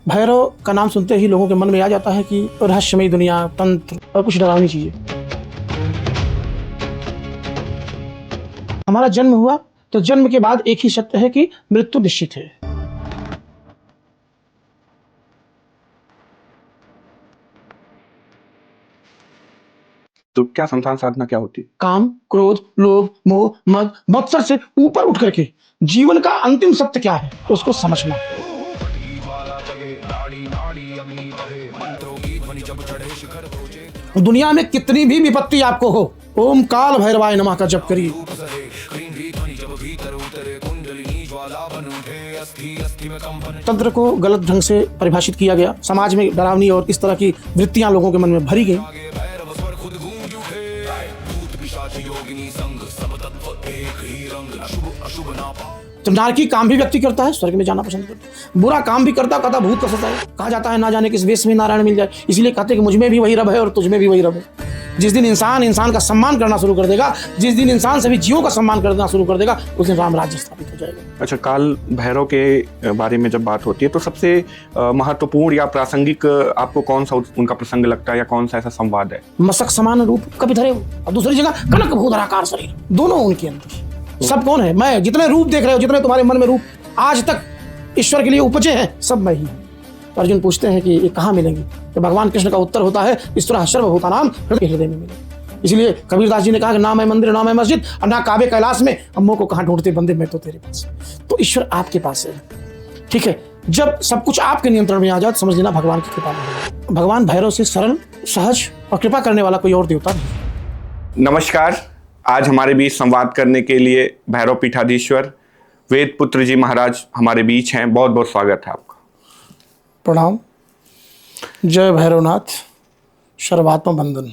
भैरव का नाम सुनते ही लोगों के मन में आ जाता है कि रहस्यमयी दुनिया, तंत्र और कुछ डरावनी चीजें। हमारा जन्म हुआ तो जन्म के बाद एक ही सत्य है कि मृत्यु निश्चित है। तो क्या संसार साधना क्या होती है? काम, क्रोध, लोभ, मोह, मद, मत्सर से ऊपर उठ करके जीवन का अंतिम सत्य क्या है उसको समझना। दुनिया में कितनी भी विपत्ति आपको हो, ओम काल भैरवाय नमः का जप करिए। तंत्र को गलत ढंग से परिभाषित किया गया, समाज में डरावनी और इस तरह की वृत्तियां लोगों के मन में भरी गई। तो नारकी काम भी व्यक्ति करता है, स्वर्ग में जाना पसंद करता है। बुरा काम भी करता, कहता भूत कसता है। कहा जाता है ना जाने किस वेश में नारायण मिल जाए, इसलिए कहते हैं कि मुझ में भी वही रब है और तुझ में भी वही रब है। जिस दिन इंसान का सम्मान करना शुरू कर देगा, जिस दिन इंसान सभी जीवों का सम्मान करना शुरू कर देगा, उस दिन राम राज्य स्थापित हो जाएगा। अच्छा, काल भैरव के बारे में जब बात होती है तो सबसे महत्वपूर्ण या प्रासंगिक आपको कौन सा उनका प्रसंग लगता है या कौन सा ऐसा संवाद है? मशक समान रूप कभी धरे हो और दूसरी जगह कनक भूधराकार शरीर, दोनों उनके अंदर। सब कौन है? मैं। जितने रूप देख रहे हो, जितने तुम्हारे मन में रूप आज तक ईश्वर के लिए उपजे हैं, सब मैं ही हूँ। अर्जुन पूछते हैं कि ये कहाँ मिलेंगे? तो भगवान कृष्ण का उत्तर होता है, ईश्वर सर्वभूतानां हृदय में मिले। इसलिए कबीरदास जी ने कहा कि ना मैं मंदिर, ना मैं मस्जिद और ना काबे कैलाश में, अम्मों को कहाँ ढूंढते बंदे, मैं तो तेरे पास। तो ईश्वर आपके पास है, ठीक है। जब सब कुछ आपके नियंत्रण में आ जाए, समझ लेना भगवान की कृपा में। भगवान भैरव से सरल, सहज और कृपा करने वाला कोई और देवता नहीं। नमस्कार, आज हमारे बीच संवाद करने के लिए भैरव पीठाधीश्वर वेद पुत्र जी महाराज हमारे बीच हैं। बहुत बहुत स्वागत है आपका। प्रणाम। जय भैरवनाथ, सर्वात्मा बंदन।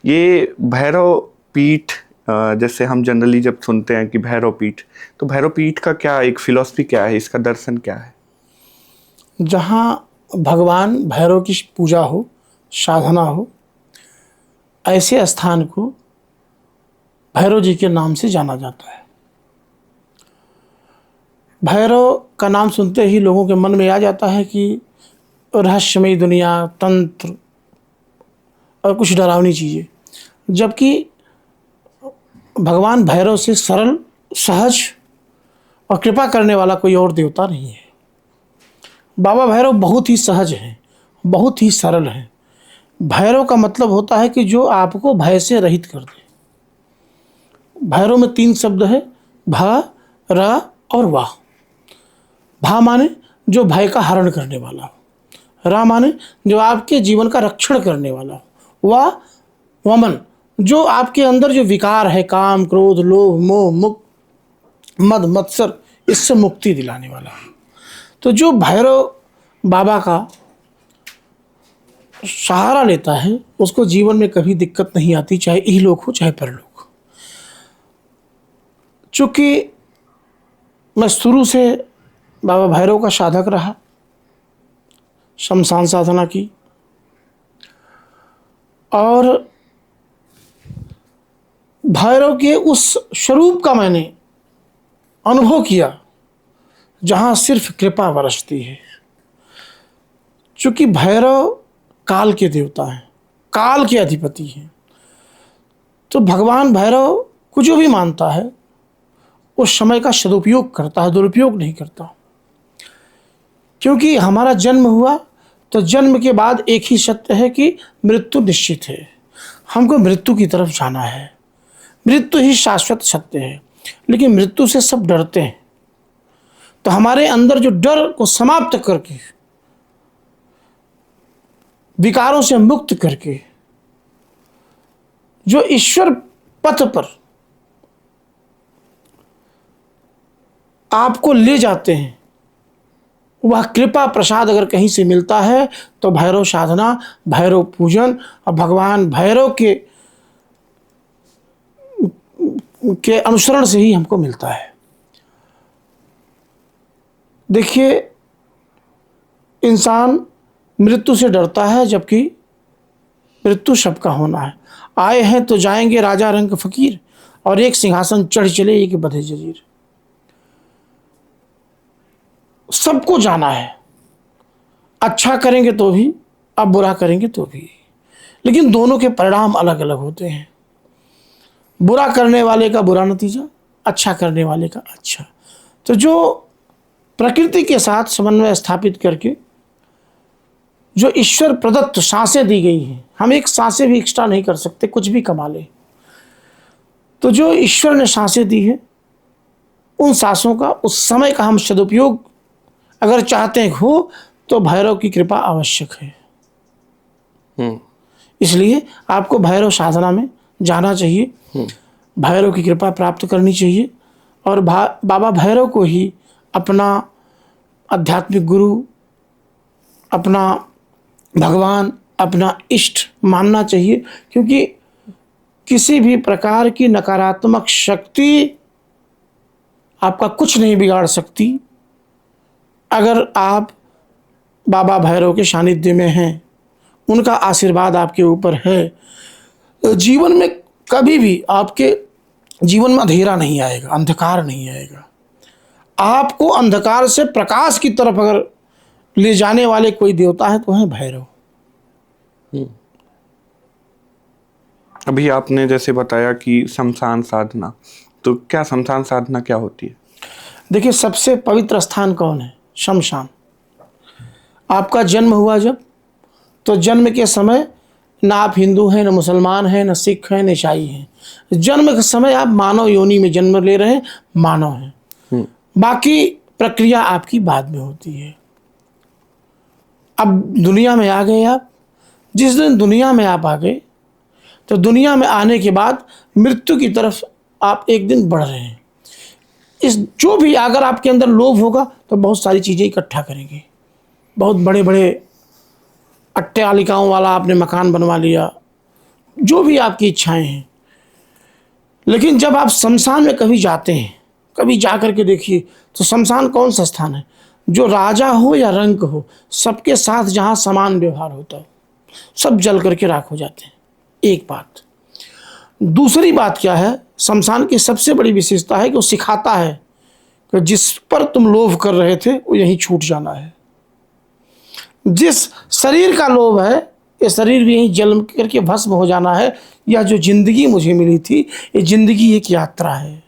ये भैरव पीठ, जैसे हम जनरली जब सुनते हैं कि भैरव पीठ, तो भैरव पीठ का क्या एक फिलॉसफी क्या है, इसका दर्शन क्या है? जहाँ भगवान भैरव की पूजा हो, साधना हो, ऐसे स्थान को भैरव जी के नाम से जाना जाता है। भैरव का नाम सुनते ही लोगों के मन में आ जाता है कि रहस्यमयी दुनिया, तंत्र और कुछ डरावनी चीज़ें, जबकि भगवान भैरव से सरल, सहज और कृपा करने वाला कोई और देवता नहीं है। बाबा भैरव बहुत ही सहज हैं, बहुत ही सरल हैं। भैरव का मतलब होता है कि जो आपको भय से रहित कर दे। भैरव में 3 शब्द है, भ, र और वाह। भा माने जो भय का हरण करने वाला हो, रा माने जो आपके जीवन का रक्षण करने वाला हो, वाह वमन जो आपके अंदर जो विकार है, काम, क्रोध, लोभ, मोह, मद, मत्सर, इससे मुक्ति दिलाने वाला। तो जो भैरव बाबा का सहारा लेता है उसको जीवन में कभी दिक्कत नहीं आती, चाहे इहलोक हो चाहे परलोक। चूँकि मैं शुरू से बाबा भैरव का साधक रहा, शमशान साधना की, और भैरव के उस स्वरूप का मैंने अनुभव किया जहाँ सिर्फ कृपा बरसती है। चूँकि भैरव काल के देवता हैं, काल के अधिपति हैं, तो भगवान भैरव को जो भी मानता है उस समय का सदुपयोग करता है, दुरुपयोग नहीं करता। क्योंकि हमारा जन्म हुआ तो जन्म के बाद एक ही सत्य है कि मृत्यु निश्चित है। हमको मृत्यु की तरफ जाना है, मृत्यु ही शाश्वत सत्य है। लेकिन मृत्यु से सब डरते हैं, तो हमारे अंदर जो डर को समाप्त करके, विकारों से मुक्त करके जो ईश्वर पथ पर आपको ले जाते हैं, वह कृपा प्रसाद अगर कहीं से मिलता है तो भैरव साधना, भैरव पूजन और भगवान भैरव के अनुसरण से ही हमको मिलता है। देखिए, इंसान मृत्यु से डरता है, जबकि मृत्यु सबका होना है। आए हैं तो जाएंगे राजा रंग फकीर, और एक सिंहासन चढ़ चले एक बंधे जंजीर। सबको जाना है, अच्छा करेंगे तो भी, आप बुरा करेंगे तो भी, लेकिन दोनों के परिणाम अलग अलग होते हैं। बुरा करने वाले का बुरा नतीजा, अच्छा करने वाले का अच्छा। तो जो प्रकृति के साथ समन्वय स्थापित करके जो ईश्वर प्रदत्त सांसें दी गई हैं, हम एक सांसें भी एक्स्ट्रा नहीं कर सकते, कुछ भी कमा ले। तो जो ईश्वर ने सांसें दी है, उन सांसों का, उस समय का हम सदुपयोग अगर चाहते हैं हो, तो भैरव की कृपा आवश्यक है। इसलिए आपको भैरव साधना में जाना चाहिए, भैरव की कृपा प्राप्त करनी चाहिए और बाबा भैरव को ही अपना आध्यात्मिक गुरु, अपना भगवान, अपना इष्ट मानना चाहिए। क्योंकि किसी भी प्रकार की नकारात्मक शक्ति आपका कुछ नहीं बिगाड़ सकती अगर आप बाबा भैरव के सानिध्य में हैं, उनका आशीर्वाद आपके ऊपर है। जीवन में कभी भी आपके जीवन में अंधेरा नहीं आएगा, अंधकार नहीं आएगा। आपको अंधकार से प्रकाश की तरफ अगर ले जाने वाले कोई देवता है तो है भैरव। अभी आपने जैसे बताया कि शमशान साधना, तो क्या शमशान साधना क्या होती है? देखिए, सबसे पवित्र स्थान कौन है? शमशान। आपका जन्म हुआ जब, तो जन्म के समय ना आप हिंदू हैं, ना मुसलमान हैं, ना सिख हैं, ना ईसाई हैं। जन्म के समय आप मानव योनि में जन्म ले रहे हैं, मानव हैं। बाकी प्रक्रिया आपकी बाद में होती है। अब दुनिया में आ गए आप, जिस दिन दुनिया में आप आ गए, तो दुनिया में आने के बाद मृत्यु की तरफ आप एक दिन बढ़ रहे हैं। इस जो भी अगर आपके अंदर लोभ होगा तो बहुत सारी चीज़ें इकट्ठा करेंगे, बहुत बड़े बड़े अट्टालिकाओं वाला आपने मकान बनवा लिया, जो भी आपकी इच्छाएं हैं। लेकिन जब आप शमशान में कभी जाते हैं, कभी जा कर के देखिए, तो शमशान कौन सा स्थान है? जो राजा हो या रंक हो, सबके साथ जहाँ समान व्यवहार होता है, सब जल करके राख हो जाते हैं। एक बात। दूसरी बात क्या है? शमशान की सबसे बड़ी विशेषता है कि वो सिखाता है कि जिस पर तुम लोभ कर रहे थे वो यहीं छूट जाना है। जिस शरीर का लोभ है, ये शरीर भी यहीं जल करके भस्म हो जाना है। यह जो जिंदगी मुझे मिली थी, ये जिंदगी एक यात्रा है,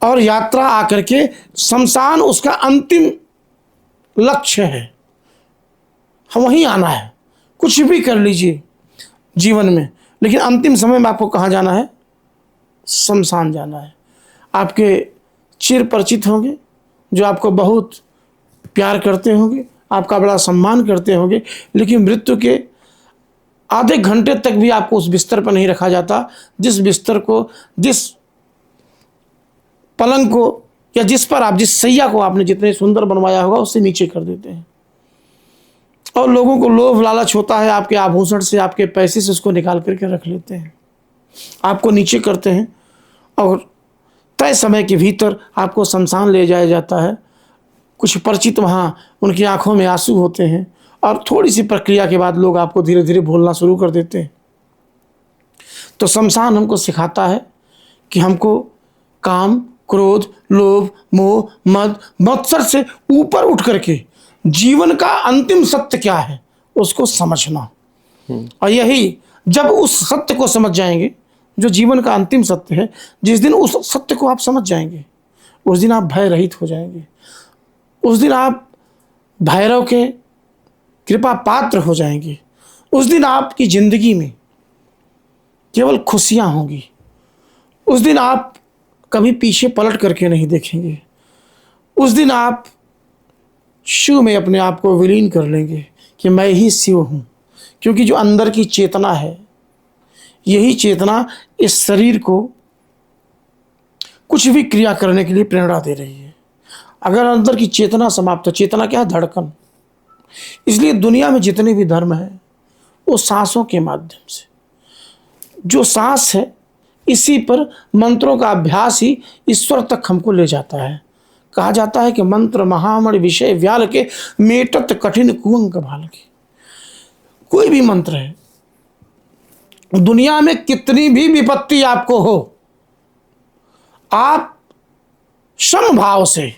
और यात्रा आकर के शमशान उसका अंतिम लक्ष्य है। हम वहीं आना है। कुछ भी कर लीजिए जीवन में, लेकिन अंतिम समय में आपको कहाँ जाना है? शमशान जाना है। आपके चिर परिचित होंगे, जो आपको बहुत प्यार करते होंगे, आपका बड़ा सम्मान करते होंगे, लेकिन मृत्यु के आधे घंटे तक भी आपको उस बिस्तर पर नहीं रखा जाता, जिस बिस्तर को, जिस पलंग को, या जिस पर आप, जिस सैया को आपने जितने सुंदर बनवाया होगा, उससे नीचे कर देते हैं। और लोगों को लोभ लालच होता है, आपके आभूषण से, आपके पैसे से उसको निकाल करके रख लेते हैं, आपको नीचे करते हैं, और तय समय के भीतर आपको शमशान ले जाया जाता है। कुछ परिचित वहाँ, उनकी आंखों में आंसू होते हैं, और थोड़ी सी प्रक्रिया के बाद लोग आपको धीरे धीरे भूलना शुरू कर देते हैं। तो शमशान हमको सिखाता है कि हमको काम, क्रोध, लोभ, मोह, मद, मत्सर से ऊपर उठ करके जीवन का अंतिम सत्य क्या है उसको समझना। और यही, जब उस सत्य को समझ जाएंगे, जो जीवन का अंतिम सत्य है, जिस दिन उस सत्य को आप समझ जाएंगे, उस दिन आप भय रहित हो जाएंगे। उस दिन आप भैरव के कृपा पात्र हो जाएंगे। उस दिन आपकी जिंदगी में केवल खुशियां होंगी। उस दिन आप कभी पीछे पलट करके नहीं देखेंगे। उस दिन आप शिव में अपने आप को विलीन कर लेंगे कि मैं ही शिव हूँ। क्योंकि जो अंदर की चेतना है, यही चेतना इस शरीर को कुछ भी क्रिया करने के लिए प्रेरणा दे रही है। अगर अंदर की चेतना समाप्त है, चेतना क्या है? धड़कन। इसलिए दुनिया में जितने भी धर्म हैं, वो सांसों के माध्यम से, जो सांस है, इसी पर मंत्रों का अभ्यास ही ईश्वर तक हमको ले जाता है। कहा जाता है कि मंत्र महामणि विषय व्याल के, मेटत कठिन कुअंग भाल के। कोई भी मंत्र है, दुनिया में कितनी भी विपत्ति आपको हो, आप समभाव से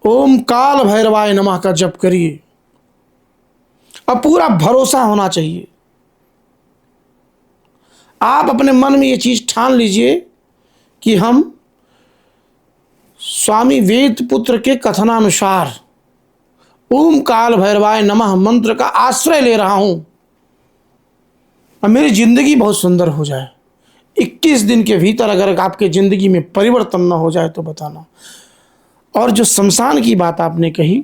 ओम काल भैरवाय नमः का जप करिए और पूरा भरोसा होना चाहिए। आप अपने मन में ये चीज ठान लीजिए कि हम स्वामी वेद पुत्र के कथनानुसार ओम काल भैरवाय नमः मंत्र का आश्रय ले रहा हूं और मेरी जिंदगी बहुत सुंदर हो जाए। 21 दिन के भीतर अगर आपके जिंदगी में परिवर्तन ना हो जाए तो बताना। और जो शमशान की बात आपने कही,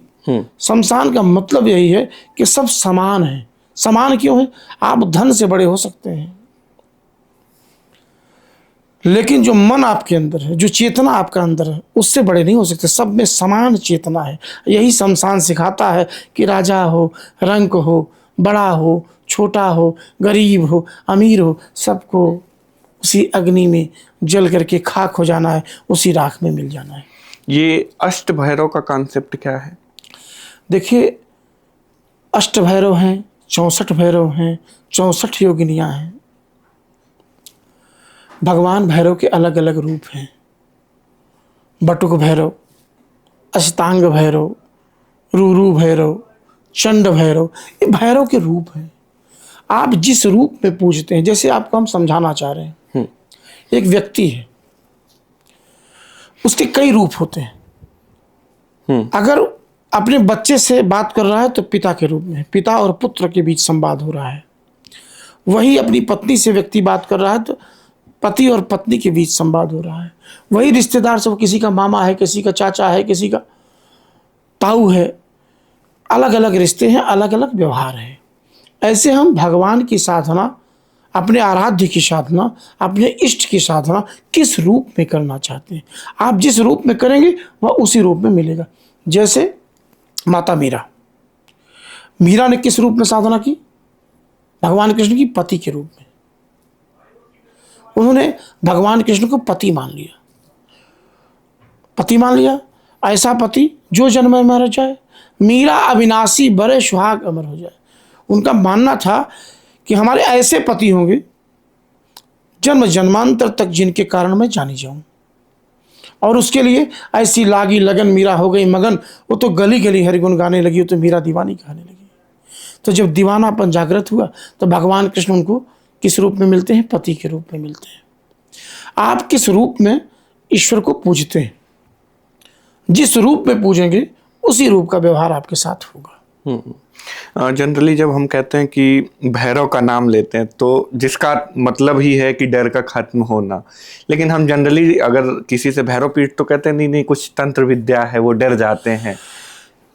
शमशान का मतलब यही है कि सब समान है। समान क्यों है? आप धन से बड़े हो सकते हैं, लेकिन जो मन आपके अंदर है, जो चेतना आपका अंदर है, उससे बड़े नहीं हो सकते। सब में समान चेतना है। यही शमशान सिखाता है कि राजा हो, रंक हो, बड़ा हो, छोटा हो, गरीब हो, अमीर हो, सबको उसी अग्नि में जल करके खाक हो जाना है, उसी राख में मिल जाना है। ये अष्ट भैरव का कॉन्सेप्ट क्या है? देखिए, अष्ट भैरव हैं, 64 भैरव हैं, 64 योगिनियाँ हैं। भगवान भैरव के अलग अलग रूप हैं। बटुक भैरव, अष्टांग भैरव, रूरू भैरव, चंड भैरव, ये भैरव के रूप हैं। आप जिस रूप में पूजते हैं, जैसे आपको हम समझाना चाह रहे हैं, एक व्यक्ति है, उसके कई रूप होते हैं। अगर अपने बच्चे से बात कर रहा है तो पिता के रूप में, पिता और पुत्र के बीच संवाद हो रहा है। वही अपनी पत्नी से व्यक्ति बात कर रहा है तो पति और पत्नी के बीच संवाद हो रहा है। वही रिश्तेदार से, वो किसी का मामा है, किसी का चाचा है, किसी का ताऊ है, अलग अलग रिश्ते हैं, अलग अलग व्यवहार है। ऐसे हम भगवान की साधना, अपने आराध्य की साधना, अपने इष्ट की साधना किस रूप में करना चाहते हैं, आप जिस रूप में करेंगे वह उसी रूप में मिलेगा। जैसे माता मीरा ने किस रूप में साधना की? भगवान कृष्ण की पति के रूप में। उन्होंने भगवान कृष्ण को पति मान लिया। पति मान लिया, ऐसा पति जो जन्म में मर जाए, मीरा अविनाशी बड़े सुहाग अमर हो जाए। उनका मानना था कि हमारे ऐसे पति होंगे जन्म जन्मांतर तक जिनके कारण मैं जानी जाऊं। और उसके लिए ऐसी लागी लगन, मीरा हो गई मगन। वो तो गली गली हरिगुण गाने लगी, वो तो मीरा दीवानी कहने लगी। तो जब दीवानापन जागृत हुआ तो भगवान कृष्ण उनको किस रूप में मिलते हैं? पति के रूप में मिलते हैं। आप किस रूप में ईश्वर को पूजते हैं, जिस रूप में पूजेंगे उसी रूप का व्यवहार आपके साथ होगा। जनरली जब हम कहते हैं कि भैरव का नाम लेते हैं तो जिसका मतलब ही है कि डर का खत्म होना, लेकिन हम जनरली अगर किसी से भैरव पीठ तो कहते हैं नहीं नहीं कुछ तंत्र विद्या है, वो डर जाते हैं।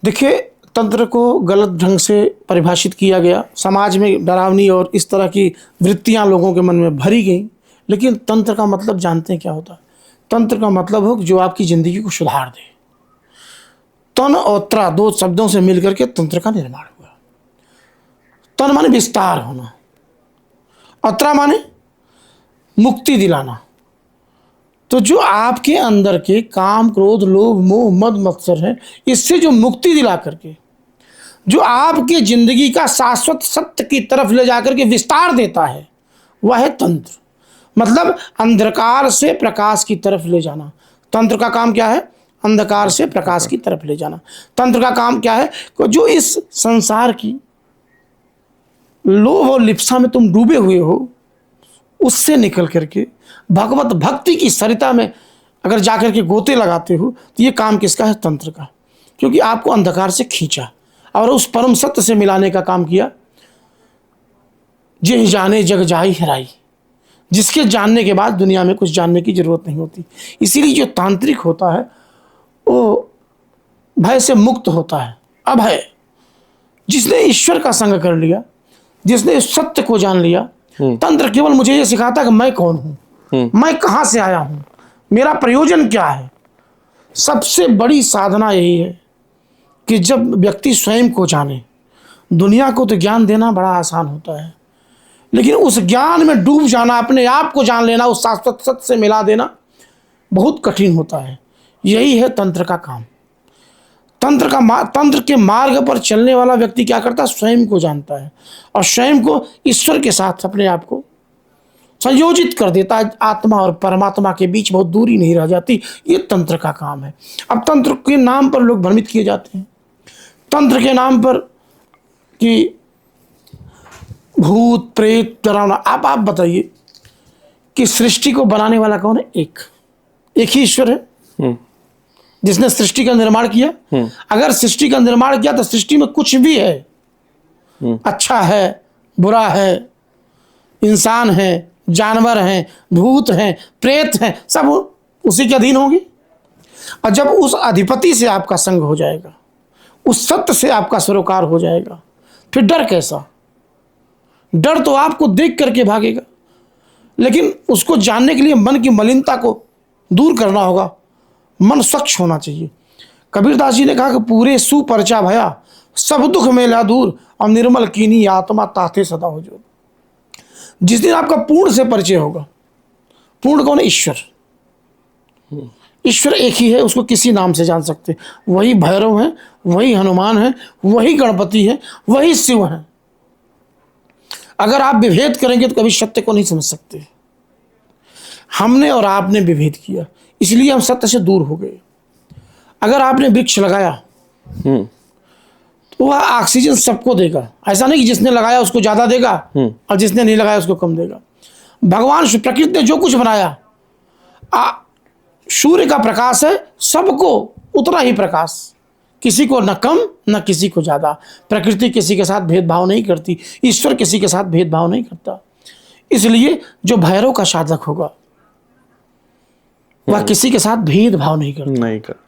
देखिए, तंत्र को गलत ढंग से परिभाषित किया गया, समाज में डरावनी और इस तरह की वृत्तियां लोगों के मन में भरी गई। लेकिन तंत्र का मतलब जानते हैं क्या होता है? तंत्र का मतलब हो जो आपकी जिंदगी को सुधार दे। तन और त्र, दो शब्दों से मिलकर के तंत्र का निर्माण हुआ। तन माने विस्तार होना और त्र माने मुक्ति दिलाना। तो जो आपके अंदर के काम, क्रोध, लोभ, मोह, मद, मत्सर है, इससे जो मुक्ति दिला करके जो आपकी जिंदगी का शाश्वत सत्य की तरफ ले जाकर के विस्तार देता है, वह है तंत्र। मतलब अंधकार से प्रकाश की तरफ ले जाना। तंत्र का काम क्या है? अंधकार से प्रकाश की तरफ ले जाना। तंत्र का काम क्या है? जो इस संसार की लोभ और लिप्सा में तुम डूबे हुए हो, उससे निकल करके भगवत भक्ति की सरिता में अगर जाकर के गोते लगाते हो तो ये काम किसका है? तंत्र का। क्योंकि आपको अंधकार से खींचा और उस परम सत्य से मिलाने का काम किया। जे जाने जग जाई हराई, जिसके जानने के बाद दुनिया में कुछ जानने की जरूरत नहीं होती। इसीलिए जो तांत्रिक होता है वो भय से मुक्त होता है। अभय, जिसने ईश्वर का संग कर लिया, जिसने इस सत्य को जान लिया। तंत्र केवल मुझे ये सिखाता है कि मैं कौन हूं, मैं कहां से आया हूं, मेरा प्रयोजन क्या है। सबसे बड़ी साधना यही है कि जब व्यक्ति स्वयं को जाने। दुनिया को तो ज्ञान देना बड़ा आसान होता है, लेकिन उस ज्ञान में डूब जाना, अपने आप को जान लेना, उस शाश्वत सत्य से मिला देना बहुत कठिन होता है। यही है तंत्र का काम। तंत्र के मार्ग पर चलने वाला व्यक्ति क्या करता है? स्वयं को जानता है और स्वयं को ईश्वर के साथ अपने आप को संयोजित कर देता है। आत्मा और परमात्मा के बीच बहुत दूरी नहीं रह जाती। ये तंत्र का काम है। अब तंत्र के नाम पर लोग भ्रमित किए जाते हैं। तंत्र के नाम पर कि भूत प्रेत डरावना। आप बताइए कि सृष्टि को बनाने वाला कौन है? एक ही ईश्वर है जिसने सृष्टि का निर्माण किया। अगर सृष्टि का निर्माण किया तो सृष्टि में कुछ भी है, अच्छा है, बुरा है, इंसान है, जानवर हैं, भूत हैं, प्रेत हैं, सब उसी के अधीन होंगे। और जब उस अधिपति से आपका संग हो जाएगा, उस सत्य से आपका सरोकार हो जाएगा, फिर डर कैसा? डर तो आपको देख करके भागेगा। लेकिन उसको जानने के लिए मन की मलिनता को दूर करना होगा। मन स्वच्छ होना चाहिए। कबीरदास जी ने कहा कि पूरे सुपरचा भया, सब दुख मेला दूर, और निर्मल कीनी आत्मा ताते सदा हो जो। जिस दिन आपका पूर्ण से परिचय होगा, पूर्ण कौन है? ईश्वर। ईश्वर एक ही है, उसको किसी नाम से जान सकते। वही भैरव है, वही हनुमान है, वही गणपति है, वही शिव है। अगर आप विभेद करेंगे तो कभी सत्य को नहीं समझ सकते। हमने और आपने विभेद किया, इसलिए हम सत्य से दूर हो गए। अगर आपने वृक्ष लगाया तो वह ऑक्सीजन सबको देगा। ऐसा नहीं कि जिसने लगाया उसको ज़्यादा देगा और जिसने नहीं लगाया उसको कम देगा। भगवान प्रकृति ने जो कुछ बनाया, सूर्य का प्रकाश है, सबको उतना ही प्रकाश, किसी को न कम न किसी को ज़्यादा। प्रकृति किसी के साथ भेदभाव नहीं करती, ईश्वर किसी के साथ भेदभाव नहीं करता। इसलिए जो भैरव का साधक होगा वह किसी के साथ भेदभाव नहीं करता।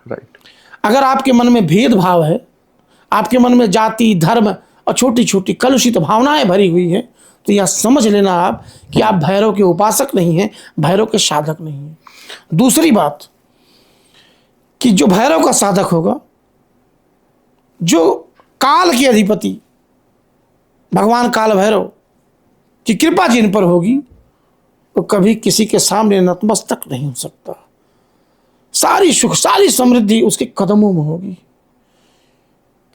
राइट। अगर आपके मन में भेदभाव है, आपके मन में जाति धर्म और छोटी छोटी कलुषित भावनाएं भरी हुई है, तो यह समझ लेना आप कि आप भैरव के उपासक नहीं हैं, भैरव के साधक नहीं हैं। दूसरी बात कि जो भैरव का साधक होगा, जो काल के अधिपति भगवान काल भैरव की कृपा जिन पर होगी, वो कभी किसी के सामने नतमस्तक नहीं हो सकता। सारी सुख सारी समृद्धि उसके कदमों में होगी,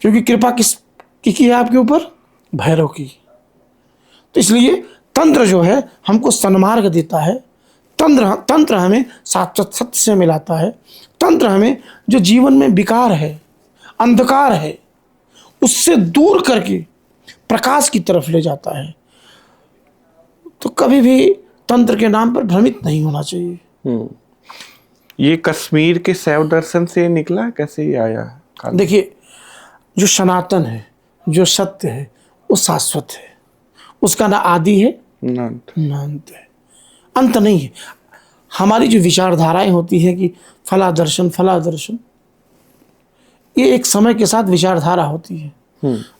क्योंकि कृपा किसकी है आपके ऊपर? भैरव की। तो इसलिए तंत्र जो है हमको सन्मार्ग देता है। तंत्र हमें साक्षात सत्य से मिलाता है। तंत्र हमें जो जीवन में विकार है, अंधकार है, उससे दूर करके प्रकाश की तरफ ले जाता है। तो कभी भी तंत्र के नाम पर भ्रमित नहीं होना चाहिए। ये कश्मीर के शैव दर्शन से निकला, कैसे ये आया? देखिए, जो सनातन है, जो सत्य है, वो शाश्वत है। उसका ना आदि है ना अंत है, अंत नहीं है। हमारी जो विचारधाराएं होती हैं कि फला दर्शन, ये एक समय के साथ विचारधारा होती है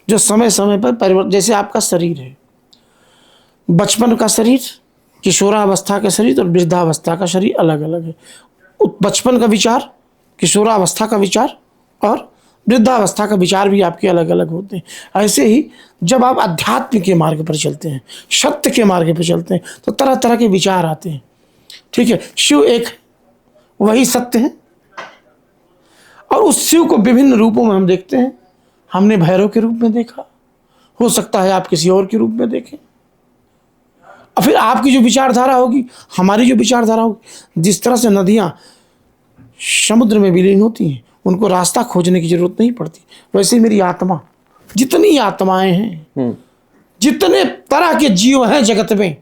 जो समय समय पर परिवर्तन। जैसे आपका शरीर है, बचपन का शरीर, किशोरावस्था का शरीर और वृद्धावस्था का शरीर अलग अलग है। बचपन का विचार, किशोरावस्था का विचार और वृद्धावस्था का विचार भी आपके अलग अलग होते हैं। ऐसे ही जब आप अध्यात्म के मार्ग पर चलते हैं, सत्य के मार्ग पर चलते हैं, तो तरह तरह के विचार आते हैं। ठीक है, शिव एक वही सत्य है, और उस शिव को विभिन्न रूपों में हम देखते हैं। हमने भैरव के रूप में देखा, हो सकता है आप किसी और के रूप में देखें। और फिर आपकी जो विचारधारा होगी, हमारी जो विचारधारा होगी, जिस तरह से नदियाँ समुद्र में विलीन होती हैं, उनको रास्ता खोजने की जरूरत नहीं पड़ती, वैसे ही मेरी आत्मा, जितनी आत्माएं हैं, जितने तरह के जीव हैं जगत में,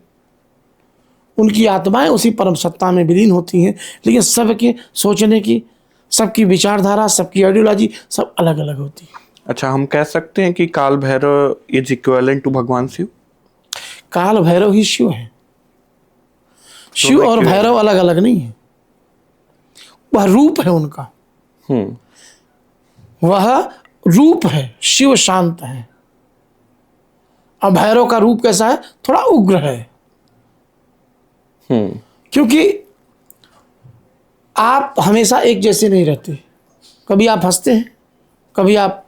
उनकी आत्माएं उसी परम सत्ता में विलीन होती हैं। लेकिन सबके सोचने की, सबकी विचारधारा, सबकी आइडियोलॉजी सब अलग अलग होती है। अच्छा, हम कह सकते हैं कि काल भैरव इज इक्विवेलेंट टू भगवान शिव? काल भैरव ही शिव है। शिव और भैरव अलग अलग नहीं है, वह रूप है उनका। वह रूप है। शिव शांत है और भैरव का रूप कैसा है? थोड़ा उग्र है। क्योंकि आप हमेशा एक जैसे नहीं रहते। कभी आप हंसते हैं, कभी आप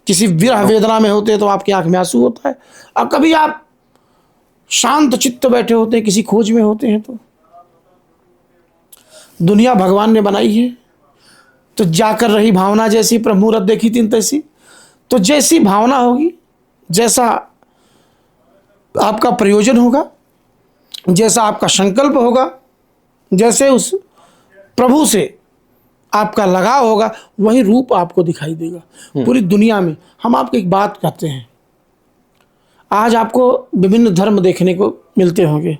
किसी विरह वेदना में होते हैं तो आपकी आंख में आंसू होता है, और कभी आप शांत चित्त बैठे होते हैं, किसी खोज में होते हैं। तो दुनिया भगवान ने बनाई है, तो जाकर रही भावना जैसी, प्रभु मुहूर्त देखी तीन तैसी। तो जैसी भावना होगी, जैसा आपका प्रयोजन होगा, जैसा आपका संकल्प होगा, जैसे उस प्रभु से आपका लगाव होगा, वही रूप आपको दिखाई देगा पूरी दुनिया में। हम आपको एक बात कहते हैं, आज आपको विभिन्न धर्म देखने को मिलते होंगे,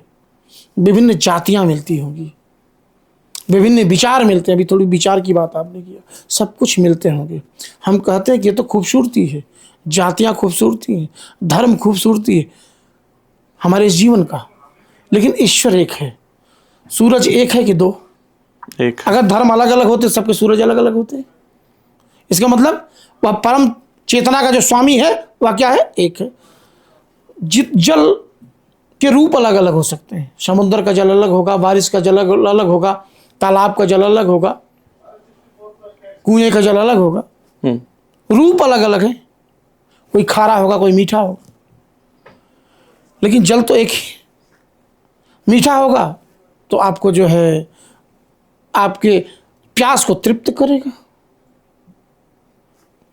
विभिन्न जातियां मिलती होंगी, विभिन्न विचार मिलते हैं। अभी थोड़ी विचार की बात आपने किया, सब कुछ मिलते होंगे। हम कहते हैं कि ये तो खूबसूरती है, जातियां खूबसूरती हैं, धर्म खूबसूरती है हमारे इस जीवन का, लेकिन ईश्वर एक है। सूरज एक है कि दो? एक। अगर धर्म अलग अलग होते, सबके सूरज अलग अलग होते। इसका मतलब वह परम चेतना का जो स्वामी है वह क्या है? एक है। जल के रूप अलग अलग हो सकते हैं, समुद्र का जल अलग होगा, बारिश का जल अलग होगा, तालाब का जल अलग होगा, कुएं का जल अलग होगा, रूप अलग अलग है। कोई खारा होगा, कोई मीठा होगा, लेकिन जल तो एक ही। मीठा होगा तो आपको जो है आपके प्यास को तृप्त करेगा,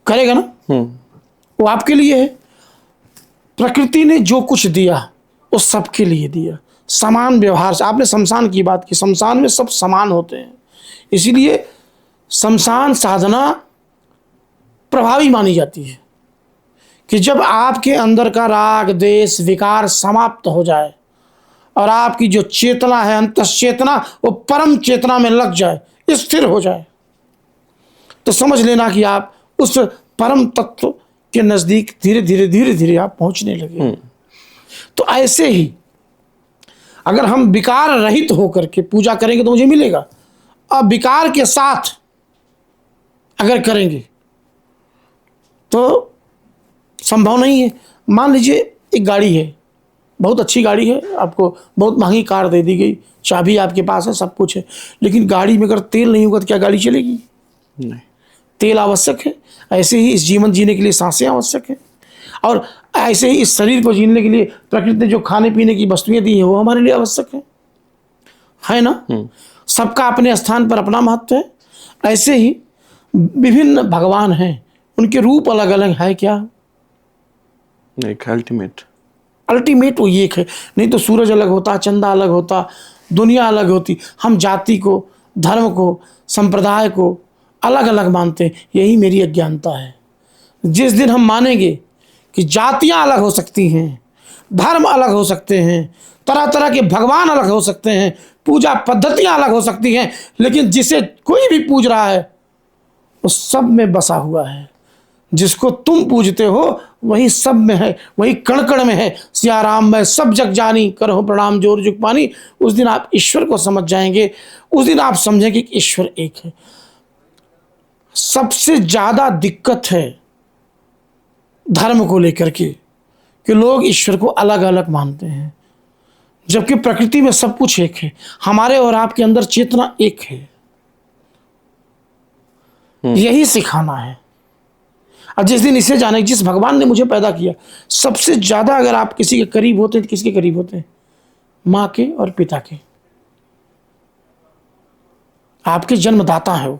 करेगा ना, वो आपके लिए है। प्रकृति ने जो कुछ दिया वो सबके लिए दिया, समान व्यवहार से। आपने शमशान की बात की, शमशान में सब समान होते हैं, इसीलिए शमशान साधना प्रभावी मानी जाती है कि जब आपके अंदर का राग द्वेष विकार समाप्त हो जाए और आपकी जो चेतना है, अंतश्चेतना, वो परम चेतना में लग जाए, स्थिर हो जाए, तो समझ लेना कि आप उस परम तत्व के नजदीक धीरे धीरे धीरे धीरे आप पहुंचने लगे। तो ऐसे ही अगर हम विकार रहित होकर के पूजा करेंगे तो मुझे मिलेगा, अब विकार के साथ अगर करेंगे तो संभव नहीं है। मान लीजिए एक गाड़ी है, बहुत अच्छी गाड़ी है, आपको बहुत महंगी कार दे दी गई, चाबी आपके पास है, सब कुछ है, लेकिन गाड़ी में अगर तेल नहीं होगा तो क्या गाड़ी चलेगी? नहीं। तेल आवश्यक है। ऐसे ही इस जीवन जीने के लिए सांसें आवश्यक है, और ऐसे ही इस शरीर को जीने के लिए प्रकृति ने जो खाने पीने की वस्तुएं दी हैं वो हमारे लिए आवश्यक है ना। सबका अपने स्थान पर अपना महत्व है। ऐसे ही विभिन्न भगवान हैं, उनके रूप अलग अलग है। क्या? एक अल्टीमेट वो एक है। नहीं तो सूरज अलग होता, चंदा अलग होता, दुनिया अलग होती। हम जाति को, धर्म को, संप्रदाय को अलग अलग मानते हैं। यही मेरी अज्ञानता है। जिस दिन हम मानेंगे कि जातियां अलग हो सकती हैं, धर्म अलग हो सकते हैं, तरह तरह के भगवान अलग हो सकते हैं, पूजा पद्धतियां अलग हो सकती हैं, लेकिन जिसे कोई भी पूज रहा है वो सब में बसा हुआ है। जिसको तुम पूजते हो वही सब में है, वही कण कण में है। सिया राम मैं सब जग जानी, करो प्रणाम जोर जुग पानी। उस दिन आप ईश्वर को समझ जाएंगे, उस दिन आप समझेंगे कि ईश्वर एक है। सबसे ज्यादा दिक्कत है धर्म को लेकर के कि लोग ईश्वर को अलग अलग मानते हैं, जबकि प्रकृति में सब कुछ एक है। हमारे और आपके अंदर चेतना एक है। यही सिखाना है। और जिस दिन इसे जाने, जिस भगवान ने मुझे पैदा किया, सबसे ज्यादा अगर आप किसी के करीब होते हैं तो किसके करीब होते हैं? माँ के और पिता के। आपके जन्मदाता है वो।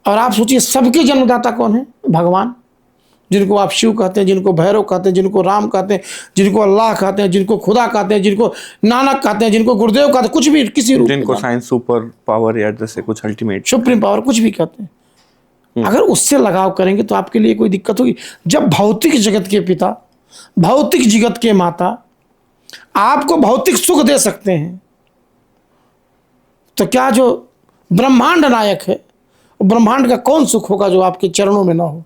और आप सोचिए सबके जन्मदाता कौन है? भगवान, जिनको आप शिव कहते हैं, जिनको भैरव कहते हैं, जिनको राम कहते हैं, जिनको अल्लाह कहते हैं, जिनको खुदा कहते हैं, जिनको नानक कहते हैं, जिनको गुरुदेव कहते हैं, कुछ भी, किसी रूप, जिनको साइंस सुपर पावर या जैसे कुछ अल्टीमेट सुप्रीम पावर कुछ भी कहते हैं। अगर उससे लगाव करेंगे तो आपके लिए कोई दिक्कत होगी। जब भौतिक जगत के पिता, भौतिक जगत के माता आपको भौतिक सुख दे सकते हैं, तो क्या जो ब्रह्मांड नायक है, ब्रह्मांड का कौन सुख होगा जो आपके चरणों में ना हो?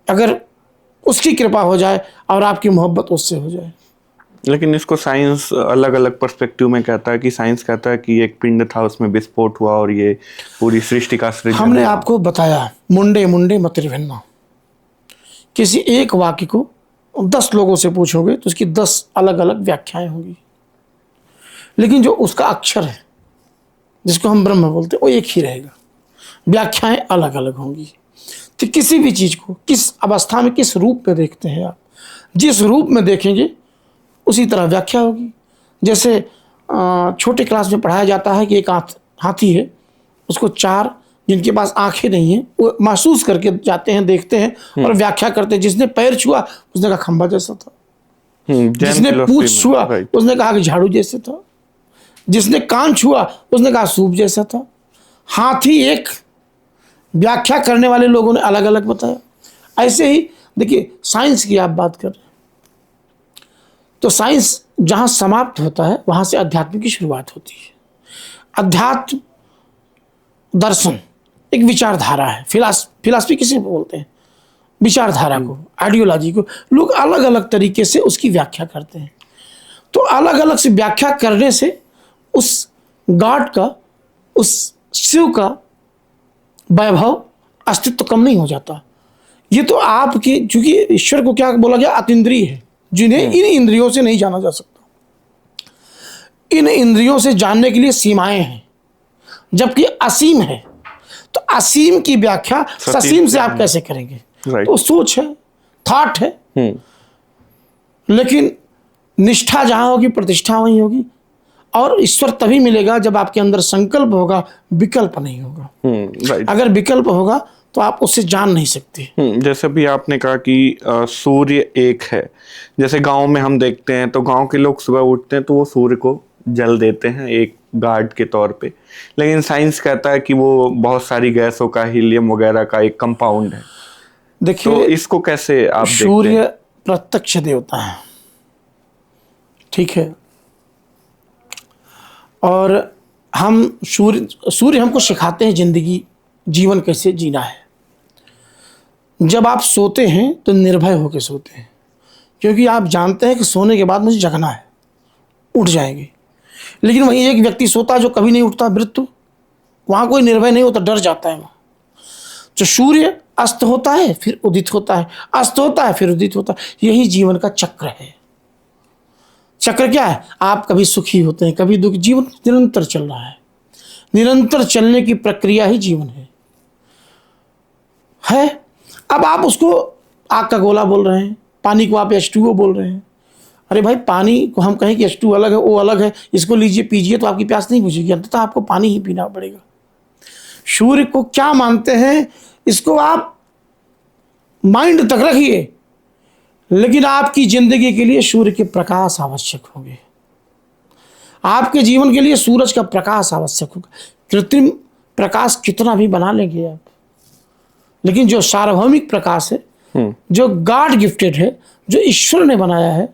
अगर उसकी कृपा हो जाए और आपकी मोहब्बत उससे हो जाए। लेकिन इसको साइंस अलग अलग पर्सपेक्टिव में कहता है कि साइंस कहता है कि एक पिंड था, उसमें विस्फोट हुआ और ये पूरी सृष्टि का सृजन। हमने आपको बताया मुंडे मुंडे मतिर्भिन्ना। किसी एक वाक्य को 10 लोगों से पूछोगे तो उसकी 10 अलग अलग व्याख्याएं होंगी, लेकिन जो उसका अक्षर है जिसको हम ब्रह्म बोलते हैं वो एक ही रहेगा, व्याख्याएं अलग अलग होंगी। तो किसी भी चीज़ को किस अवस्था में, किस रूप में देखते हैं आप, जिस रूप में देखेंगे उसी तरह व्याख्या होगी। जैसे छोटे क्लास में पढ़ाया जाता है कि एक हाथी है, उसको 4 जिनके पास आंखें नहीं हैं वो महसूस करके जाते हैं, देखते हैं और व्याख्या करते हैं। जिसने पैर छुआ उसने कहा खंबा जैसा था, जैन जिसने philosophy पूंछ में, छुआ right. उसने कहा कि झाड़ू जैसे था, जिसने कान छुआ उसने कहा सूप जैसा था। हाथी एक, व्याख्या करने वाले लोगों ने अलग अलग बताया। ऐसे ही देखिए साइंस की आप बात कर रहे हैं, तो साइंस जहाँ समाप्त होता है वहाँ से अध्यात्म की शुरुआत होती है। अध्यात्म दर्शन एक विचारधारा है। फिलासफी किसे बोलते हैं? विचारधारा को, आइडियोलॉजी को। लोग अलग अलग तरीके से उसकी व्याख्या करते हैं। तो अलग अलग से व्याख्या करने से उस गॉड का, उस शिव का वैभव, अस्तित्व कम नहीं हो जाता। ये तो आपकी, चूंकि ईश्वर को क्या बोला गया, अतीन्द्रिय है, जिन्हें इन इंद्रियों से नहीं जाना जा सकता। इन इंद्रियों से जानने के लिए सीमाएं हैं, जबकि असीम है। तो असीम की व्याख्या ससीम से आप कैसे करेंगे? तो सोच है, थॉट है। लेकिन निष्ठा जहां होगी प्रतिष्ठा वहीं होगी। और ईश्वर तभी मिलेगा जब आपके अंदर संकल्प होगा, विकल्प नहीं होगा। अगर विकल्प होगा तो आप उससे जान नहीं सकते। जैसे भी आपने कहा कि सूर्य एक है। जैसे गांव में हम देखते हैं तो गांव के लोग सुबह उठते हैं तो वो सूर्य को जल देते हैं एक गार्ड के तौर पे, लेकिन साइंस कहता है कि वो बहुत सारी गैसों का, हीलियम वगैरह का एक कंपाउंड है। देखिए, तो इसको कैसे आप देखते हैं? सूर्य प्रत्यक्ष देवता है, ठीक है। और हम सूर्य हमको सिखाते हैं जिंदगी, जीवन कैसे जीना है। जब आप सोते हैं तो निर्भय होकर सोते हैं, क्योंकि आप जानते हैं कि सोने के बाद मुझे जगना है, उठ जाएंगे। लेकिन वहीं एक व्यक्ति सोता है जो कभी नहीं उठता, मृत्यु, वहाँ कोई निर्भय नहीं होता, डर जाता है वहाँ। तो सूर्य अस्त होता है फिर उदित होता है, अस्त होता है फिर उदित होता है। यही जीवन का चक्र है। चक्र क्या है? आप कभी सुखी होते हैं, कभी दुखी। जीवन निरंतर चल रहा है। निरंतर चलने की प्रक्रिया ही जीवन है। अब आप उसको आग का गोला बोल रहे हैं, पानी को आप H2O बोल रहे हैं। अरे भाई, पानी को हम कहें कि H2 अलग है, O अलग है, इसको लीजिए पीजिए तो आपकी प्यास नहीं बुझेगी, अंततः आपको पानी ही पीना पड़ेगा। सूर्य को क्या मानते हैं, इसको आप माइंड तक रखिए, लेकिन आपकी जिंदगी के लिए सूर्य के प्रकाश आवश्यक होंगे। आपके जीवन के लिए सूरज का प्रकाश आवश्यक होगा। कृत्रिम प्रकाश कितना भी बना लेंगे आप, लेकिन जो सार्वभौमिक प्रकाश है, जो गॉड गिफ्टेड है, जो ईश्वर ने बनाया है,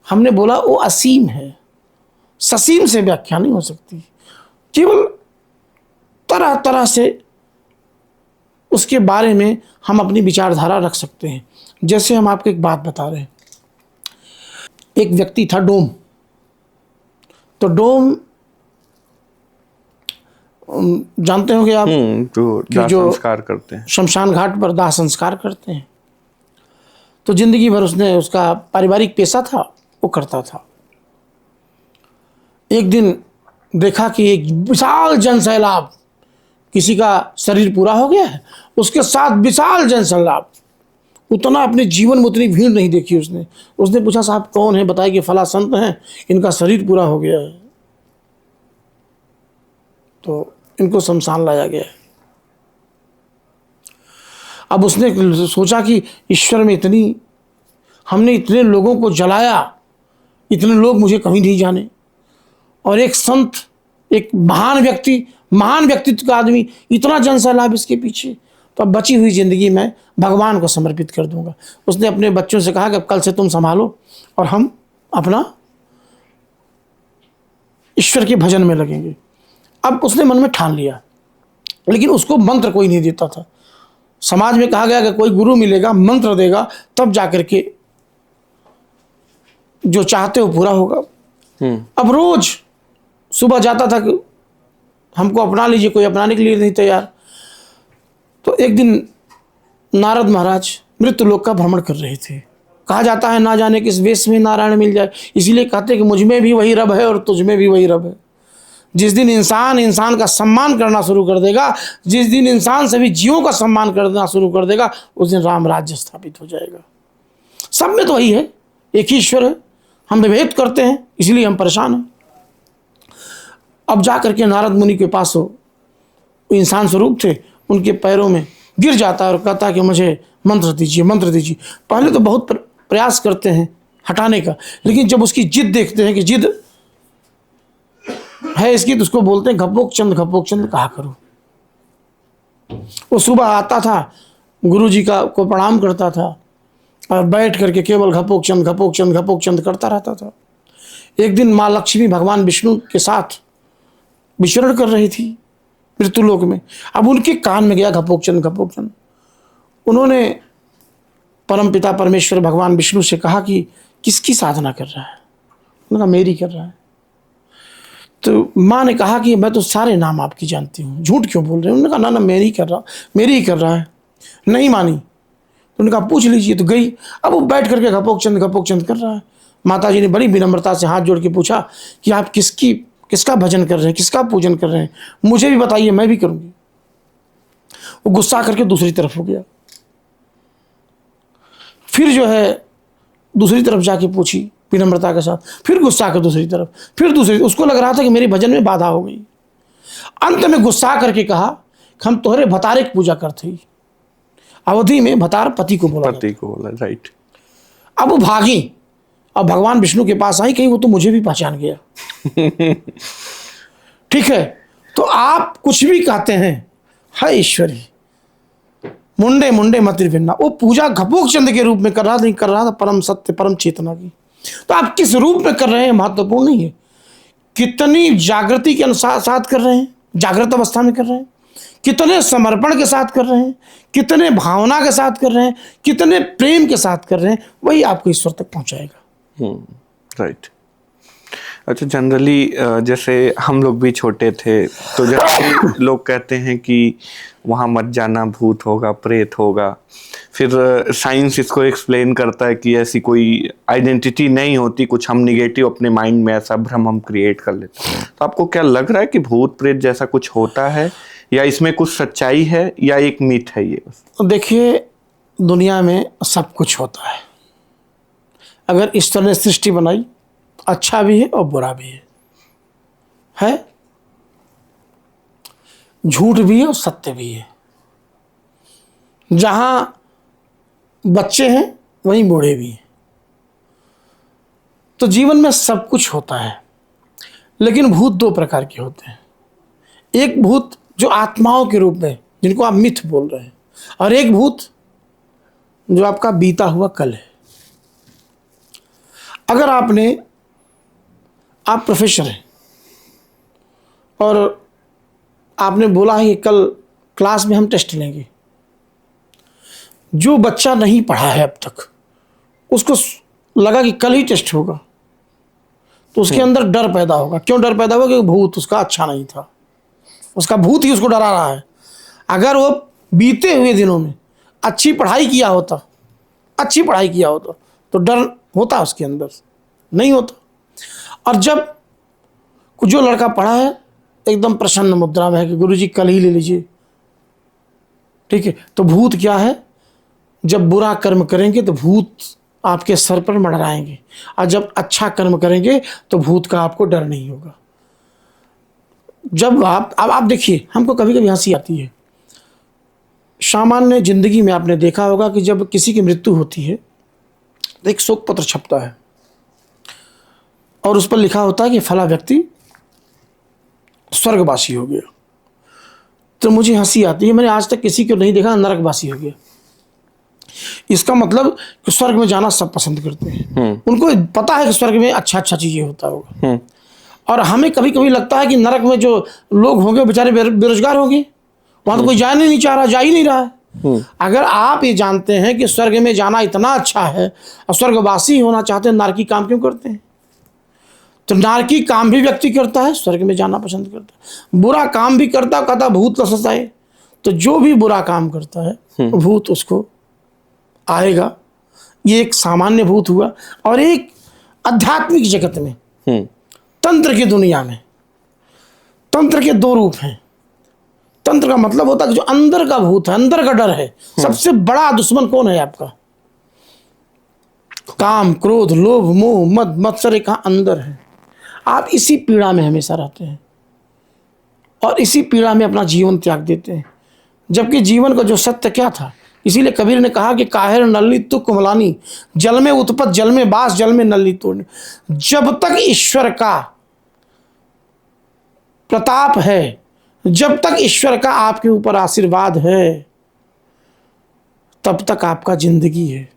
हमने बोला वो असीम है। ससीम से व्याख्या नहीं हो सकती। केवल तरह तरह से उसके बारे में हम अपनी विचारधारा रख सकते हैं। जैसे हम आपको एक बात बता रहे हैं, एक व्यक्ति था डोम। तो डोम जानते होंगे आप, जो संस्कार करते हैं, शमशान घाट पर दाह संस्कार करते हैं। तो जिंदगी भर उसने, उसका पारिवारिक पेशा था, वो करता था। एक दिन देखा कि एक विशाल जनसैलाब, किसी का शरीर पूरा हो गया है, उसके साथ विशाल जनसैलाब। उतना अपने जीवन में उतनी भीड़ नहीं देखी उसने। उसने पूछा, साहब कौन है, बताइए कि फला संत हैं, इनका शरीर पूरा हो गया है, तो इनको शमशान लाया गया है। अब उसने सोचा कि ईश्वर में इतनी, हमने इतने लोगों को जलाया, इतने लोग मुझे कभी नहीं जाने, और एक संत, एक महान व्यक्ति, महान व्यक्तित्व का आदमी, इतना जनसैलाब इसके पीछे, तो अब बची हुई ज़िंदगी मैं भगवान को समर्पित कर दूंगा। उसने अपने बच्चों से कहा कि अब कल से तुम संभालो और हम अपना ईश्वर के भजन में लगेंगे। अब उसने मन में ठान लिया, लेकिन उसको मंत्र कोई नहीं देता था। समाज में कहा गया कि कोई गुरु मिलेगा, मंत्र देगा, तब जाकर के जो चाहते हो पूरा होगा। अब रोज सुबह जाता था कि हमको अपना लीजिए, कोई अपनाने के लिए नहीं तैयार। तो एक दिन नारद महाराज मृत्यु लोक का भ्रमण कर रहे थे। कहा जाता है ना जाने किस वेश में नारायण मिल जाए, इसीलिए कहते हैं कि मुझ में भी वही रब है और तुझ में भी वही रब है। जिस दिन इंसान का सम्मान करना शुरू कर देगा, जिस दिन इंसान सभी जीवों का सम्मान करना शुरू कर देगा, उस दिन राम राज्य स्थापित हो जाएगा। सब में तो वही है, एक ही ईश्वर है। हम विभेद करते हैं, इसलिए हम परेशान हैं। अब जा करके नारद मुनि के पास हो, इंसान स्वरूप थे, उनके पैरों में गिर जाता है और कहता है कि मुझे मंत्र दीजिए, मंत्र दीजिए। पहले तो बहुत प्रयास करते हैं, हटाने का। लेकिन जब उसकी जिद देखते हैं कि जिद है इसकी, तो उसको बोलते हैं घपोक चंद कहा करो। वो सुबह आता था, गुरु जी को प्रणाम करता था और बैठ करके केवल घपोक चंद करता रहता था। एक दिन माँ लक्ष्मी भगवान विष्णु के साथ विचरण कर रही थी मृत्युलोक में। अब उनके कान में गया घपोक चंद। उन्होंने परमपिता परमेश्वर भगवान विष्णु से कहा कि किसकी साधना कर रहा है? उन्होंने कहा मेरी कर रहा है। तो माँ ने कहा कि मैं तो सारे नाम आपकी जानती हूँ, झूठ क्यों बोल रहे हैं? उन्होंने कहा ना मेरी ही कर रहा है। नहीं मानी। उन्होंने कहा पूछ लीजिए। तो गई। अब वो बैठ करके घपोक चंद कर रहा है। माता जी ने बड़ी विनम्रता से हाथ जोड़ के पूछा कि आप किसका भजन कर रहे हैं, किसका पूजन कर रहे हैं, मुझे भी बताइए, मैं भी करूँगी। वो गुस्सा करके दूसरी तरफ हो गया। फिर जो है दूसरी तरफ जाके पूछी विनम्रता के साथ, फिर गुस्सा कर दूसरी तरफ, फिर दूसरी। उसको लग रहा था कि मेरे भजन में बाधा हो गई। अंत में गुस्सा करके कहा हम तोहरे भतारे की पूजा करते ही। अवधि में भतार पति को बोला, राइट। अब वो भागी और भगवान विष्णु के पास आई, कहीं वो तो मुझे भी पहचान गया। ठीक है, तो आप कुछ भी कहते हैं, है ईश्वरी मुंडे मतिर भिन्ना। वो पूजा घपोक चंद के रूप में कर रहा था परम सत्य परम चेतना की। तो आप किस रूप में कर रहे हैं महत्वपूर्ण नहीं है, कितनी जागृति के साथ कर रहे हैं, जागृत अवस्था में कर रहे हैं, कितने समर्पण के साथ कर रहे हैं, कितने भावना के साथ कर रहे हैं, कितने प्रेम के साथ कर रहे हैं, वही आपको ईश्वर तक पहुंचाएगा। राइट। अच्छा, जनरली जैसे हम लोग भी छोटे थे तो जैसे लोग कहते हैं कि वहाँ मत जाना, भूत होगा, प्रेत होगा। फिर साइंस इसको एक्सप्लेन करता है कि ऐसी कोई आइडेंटिटी नहीं होती, कुछ हम निगेटिव अपने माइंड में ऐसा भ्रम हम क्रिएट कर लेते हैं। तो आपको क्या लग रहा है कि भूत प्रेत जैसा कुछ होता है, या इसमें कुछ सच्चाई है, या एक मिथ है ये? देखिए, दुनिया में सब कुछ होता है। अगर ईश्वर ने सृष्टि बनाई, अच्छा भी है और बुरा भी है, झूठ भी है और सत्य भी है। जहां बच्चे हैं वहीं बूढ़े भी हैं। तो जीवन में सब कुछ होता है। लेकिन भूत दो प्रकार के होते हैं। एक भूत जो आत्माओं के रूप में, जिनको आप मिथ बोल रहे हैं, और एक भूत जो आपका बीता हुआ कल है। अगर आप प्रोफेसर हैं और आपने बोला है कि कल क्लास में हम टेस्ट लेंगे, जो बच्चा नहीं पढ़ा है अब तक, उसको लगा कि कल ही टेस्ट होगा, तो उसके अंदर डर पैदा होगा। क्यों डर पैदा होगा? क्योंकि भूत उसका अच्छा नहीं था, उसका भूत ही उसको डरा रहा है। अगर वो बीते हुए दिनों में अच्छी पढ़ाई किया होता तो डर होता उसके अंदर, नहीं होता। और जब जो लड़का पढ़ा है एकदम प्रसन्न मुद्रा में है कि गुरुजी कल ही ले लीजिए, ठीक है, तो भूत क्या है? जब बुरा कर्म करेंगे तो भूत आपके सर पर मंडराएंगे, और जब अच्छा कर्म करेंगे तो भूत का आपको डर नहीं होगा। जब आप देखिए, हमको कभी कभी हंसी आती है। सामान्य जिंदगी में आपने देखा होगा कि जब किसी की मृत्यु होती है तो एक शोक पत्र छपता है और उस पर लिखा होता है कि फला व्यक्ति स्वर्गवासी हो गया। तो मुझे हंसी आती है, मैंने आज तक किसी को नहीं देखा नरकवासी हो गया। इसका मतलब कि स्वर्ग में जाना सब पसंद करते हैं। उनको पता है कि स्वर्ग में अच्छा चीजें होता होगा। और हमें कभी कभी लगता है कि नरक में जो लोग होंगे बेचारे बेरोजगार होंगे, वहां तो कोई जा नहीं चाह रहा, जा ही नहीं रहा है। अगर आप ये जानते हैं कि स्वर्ग में जाना इतना अच्छा है और स्वर्गवासी होना चाहते हैं, नारकी काम क्यों करते हैं? तो नारकी काम भी व्यक्ति करता है, स्वर्ग में जाना पसंद करता है। बुरा काम भी करता, कहता भूत लसस आए। तो जो भी बुरा काम करता है भूत उसको आएगा। ये एक सामान्य भूत हुआ। और एक आध्यात्मिक जगत में, तंत्र की दुनिया में, तंत्र के दो रूप हैं। तंत्र का मतलब होता है कि जो अंदर का भूत है, अंदर का डर है। सबसे बड़ा दुश्मन कौन है आपका? काम, क्रोध, लोभ, मोह, मद, मत्सर कहाँ अंदर है। आप इसी पीड़ा में हमेशा रहते हैं और इसी पीड़ा में अपना जीवन त्याग देते हैं। जबकि जीवन का जो सत्य क्या था इसीलिए कबीर ने कहा कि काहिर नल्ली तुक मलानी, जल में उत्पत जल में बास, जल में नल्ली तोड़नी। जब तक ईश्वर का प्रताप है, जब तक ईश्वर का आपके ऊपर आशीर्वाद है, तब तक आपका जिंदगी है,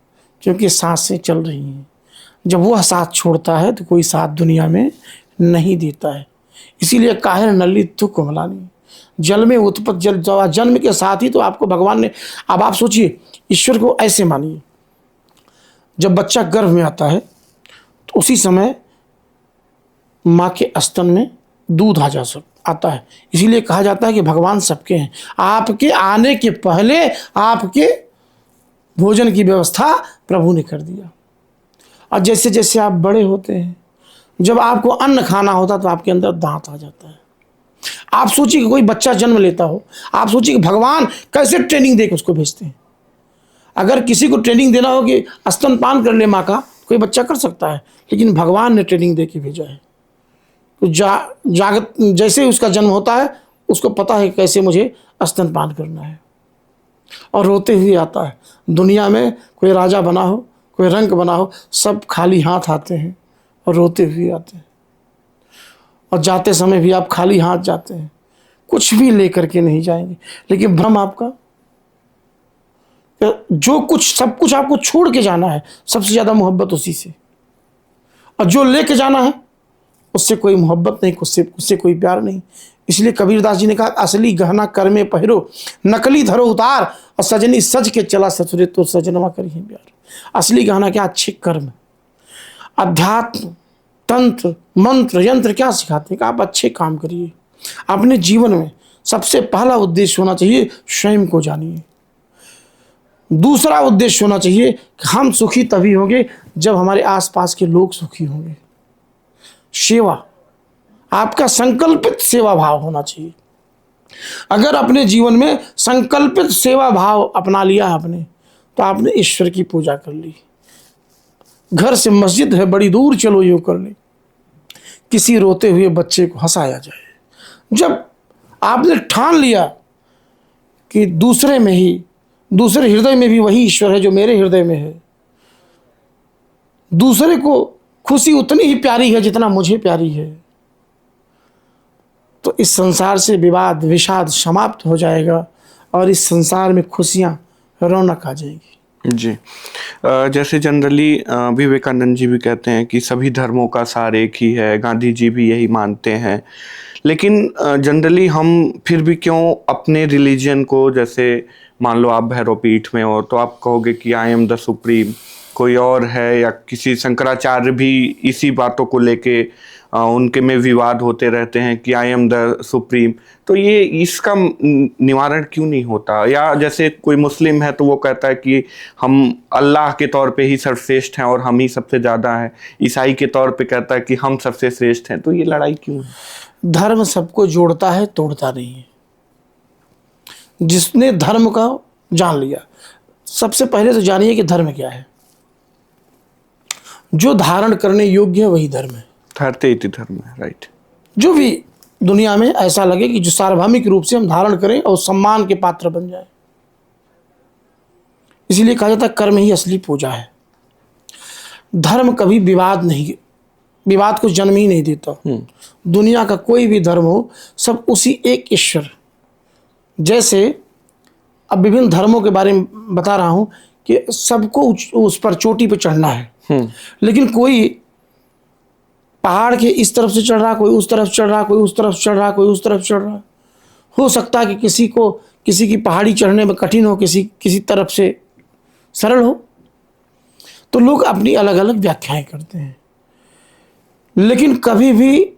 क्योंकि सांसें चल रही हैं। जब वह साथ छोड़ता है तो कोई साथ दुनिया में नहीं देता है। इसीलिए काहिर नल्ली तुक मलानी, जल में उत्पत जल, जन्म के साथ ही तो आपको भगवान ने। अब आप सोचिए, ईश्वर को ऐसे मानिए, जब बच्चा गर्भ में आता है तो उसी समय माँ के स्तन में दूध आता है। इसीलिए कहा जाता है कि भगवान सबके हैं। आपके आने के पहले आपके भोजन की व्यवस्था प्रभु ने कर दिया। और जैसे जैसे आप बड़े होते हैं, जब आपको अन्न खाना होता तो आपके अंदर दांत आ जाता है। आप सोचिए कि कोई बच्चा जन्म लेता हो, आप सोचिए कि भगवान कैसे ट्रेनिंग देकर उसको भेजते हैं। अगर किसी को ट्रेनिंग देना हो कि स्तनपान कर ले माँ का, कोई बच्चा कर सकता है, लेकिन भगवान ने ट्रेनिंग दे के भेजा है। तो जैसे उसका जन्म होता है, उसको पता है कैसे मुझे स्तनपान करना है, और रोते हुए आता है। दुनिया में कोई राजा बना हो, कोई रंक बना हो, सब खाली हाथ आते हैं और रोते हुए आते हैं। और जाते समय भी आप खाली हाथ जाते हैं, कुछ भी लेकर के नहीं जाएंगे। लेकिन भ्रम आपका, जो कुछ सब कुछ आपको छोड़ के जाना है, सबसे ज़्यादा मोहब्बत उसी से, और जो लेके जाना है उससे कोई मोहब्बत नहीं, उससे कोई प्यार नहीं। इसलिए कबीरदास जी ने कहा, असली गहना कर में पहिरो, नकली धरो उतार, और सजनी सज के चला ससुरे तो सजनवा करिए प्यार। असली गहना क्या? अच्छे कर्म, अध्यात्म, तंत्र, मंत्र, यंत्र क्या सिखाते हैं कि आप अच्छे काम करिए। अपने जीवन में सबसे पहला उद्देश्य होना चाहिए, स्वयं को जानिए। दूसरा उद्देश्य होना चाहिए कि हम सुखी तभी होंगे जब हमारे आसपास के लोग सुखी होंगे। सेवा, आपका संकल्पित सेवा भाव होना चाहिए। अगर अपने जीवन में संकल्पित सेवा भाव अपना लिया आपने, तो आपने ईश्वर की पूजा कर ली। घर से मस्जिद है बड़ी दूर, चलो यूं कर ले, किसी रोते हुए बच्चे को हंसाया जाए। जब आपने ठान लिया कि दूसरे में ही, दूसरे हृदय में भी वही ईश्वर है जो मेरे हृदय में है, दूसरे को खुशी उतनी ही प्यारी है जितना मुझे प्यारी है, तो इस संसार से विवाद विषाद समाप्त हो जाएगा और इस संसार में खुशियां, रौनक आ जाएगी। जी, जैसे जनरली विवेकानंद जी भी कहते हैं कि सभी धर्मों का सार एक ही है, गांधी जी भी यही मानते हैं। लेकिन जनरली हम फिर भी क्यों अपने रिलीजन को, जैसे मान लो आप भैरव पीठ में हो तो आप कहोगे कि आई एम द सुप्रीम, कोई और है, या किसी शंकराचार्य भी इसी बातों को लेके उनके में विवाद होते रहते हैं कि आई एम द सुप्रीम। तो ये इसका निवारण क्यों नहीं होता? या जैसे कोई मुस्लिम है तो वो कहता है कि हम अल्लाह के तौर पे ही सर्वश्रेष्ठ हैं और हम ही सबसे ज़्यादा हैं। ईसाई के तौर पे कहता है कि हम सबसे श्रेष्ठ हैं। तो ये लड़ाई क्यों है? धर्म सबको जोड़ता है, तोड़ता नहीं है। जिसने धर्म का जान लिया, सबसे पहले तो जानिए कि धर्म क्या है। जो धारण करने योग्य है वही धर्म है। धरते इति धर्म है, राइट। जो भी दुनिया में ऐसा लगे कि जो सार्वभौमिक रूप से हम धारण करें और सम्मान के पात्र बन जाए। इसीलिए कहा जाता है कर्म ही असली पूजा है। धर्म कभी विवाद को जन्म ही नहीं देता। दुनिया का कोई भी धर्म हो, सब उसी एक ईश्वर, जैसे अब विभिन्न धर्मों के बारे में बता रहा हूं कि सबको उस पर चोटी पर चढ़ना है, लेकिन कोई पहाड़ के इस तरफ से चढ़ रहा, कोई उस तरफ चढ़ रहा, कोई उस तरफ चढ़ रहा, कोई उस तरफ चढ़ रहा। हो सकता है कि किसी की पहाड़ी चढ़ने में कठिन हो, किसी तरफ से सरल हो। तो लोग अपनी अलग अलग व्याख्याएं करते हैं, लेकिन कभी भी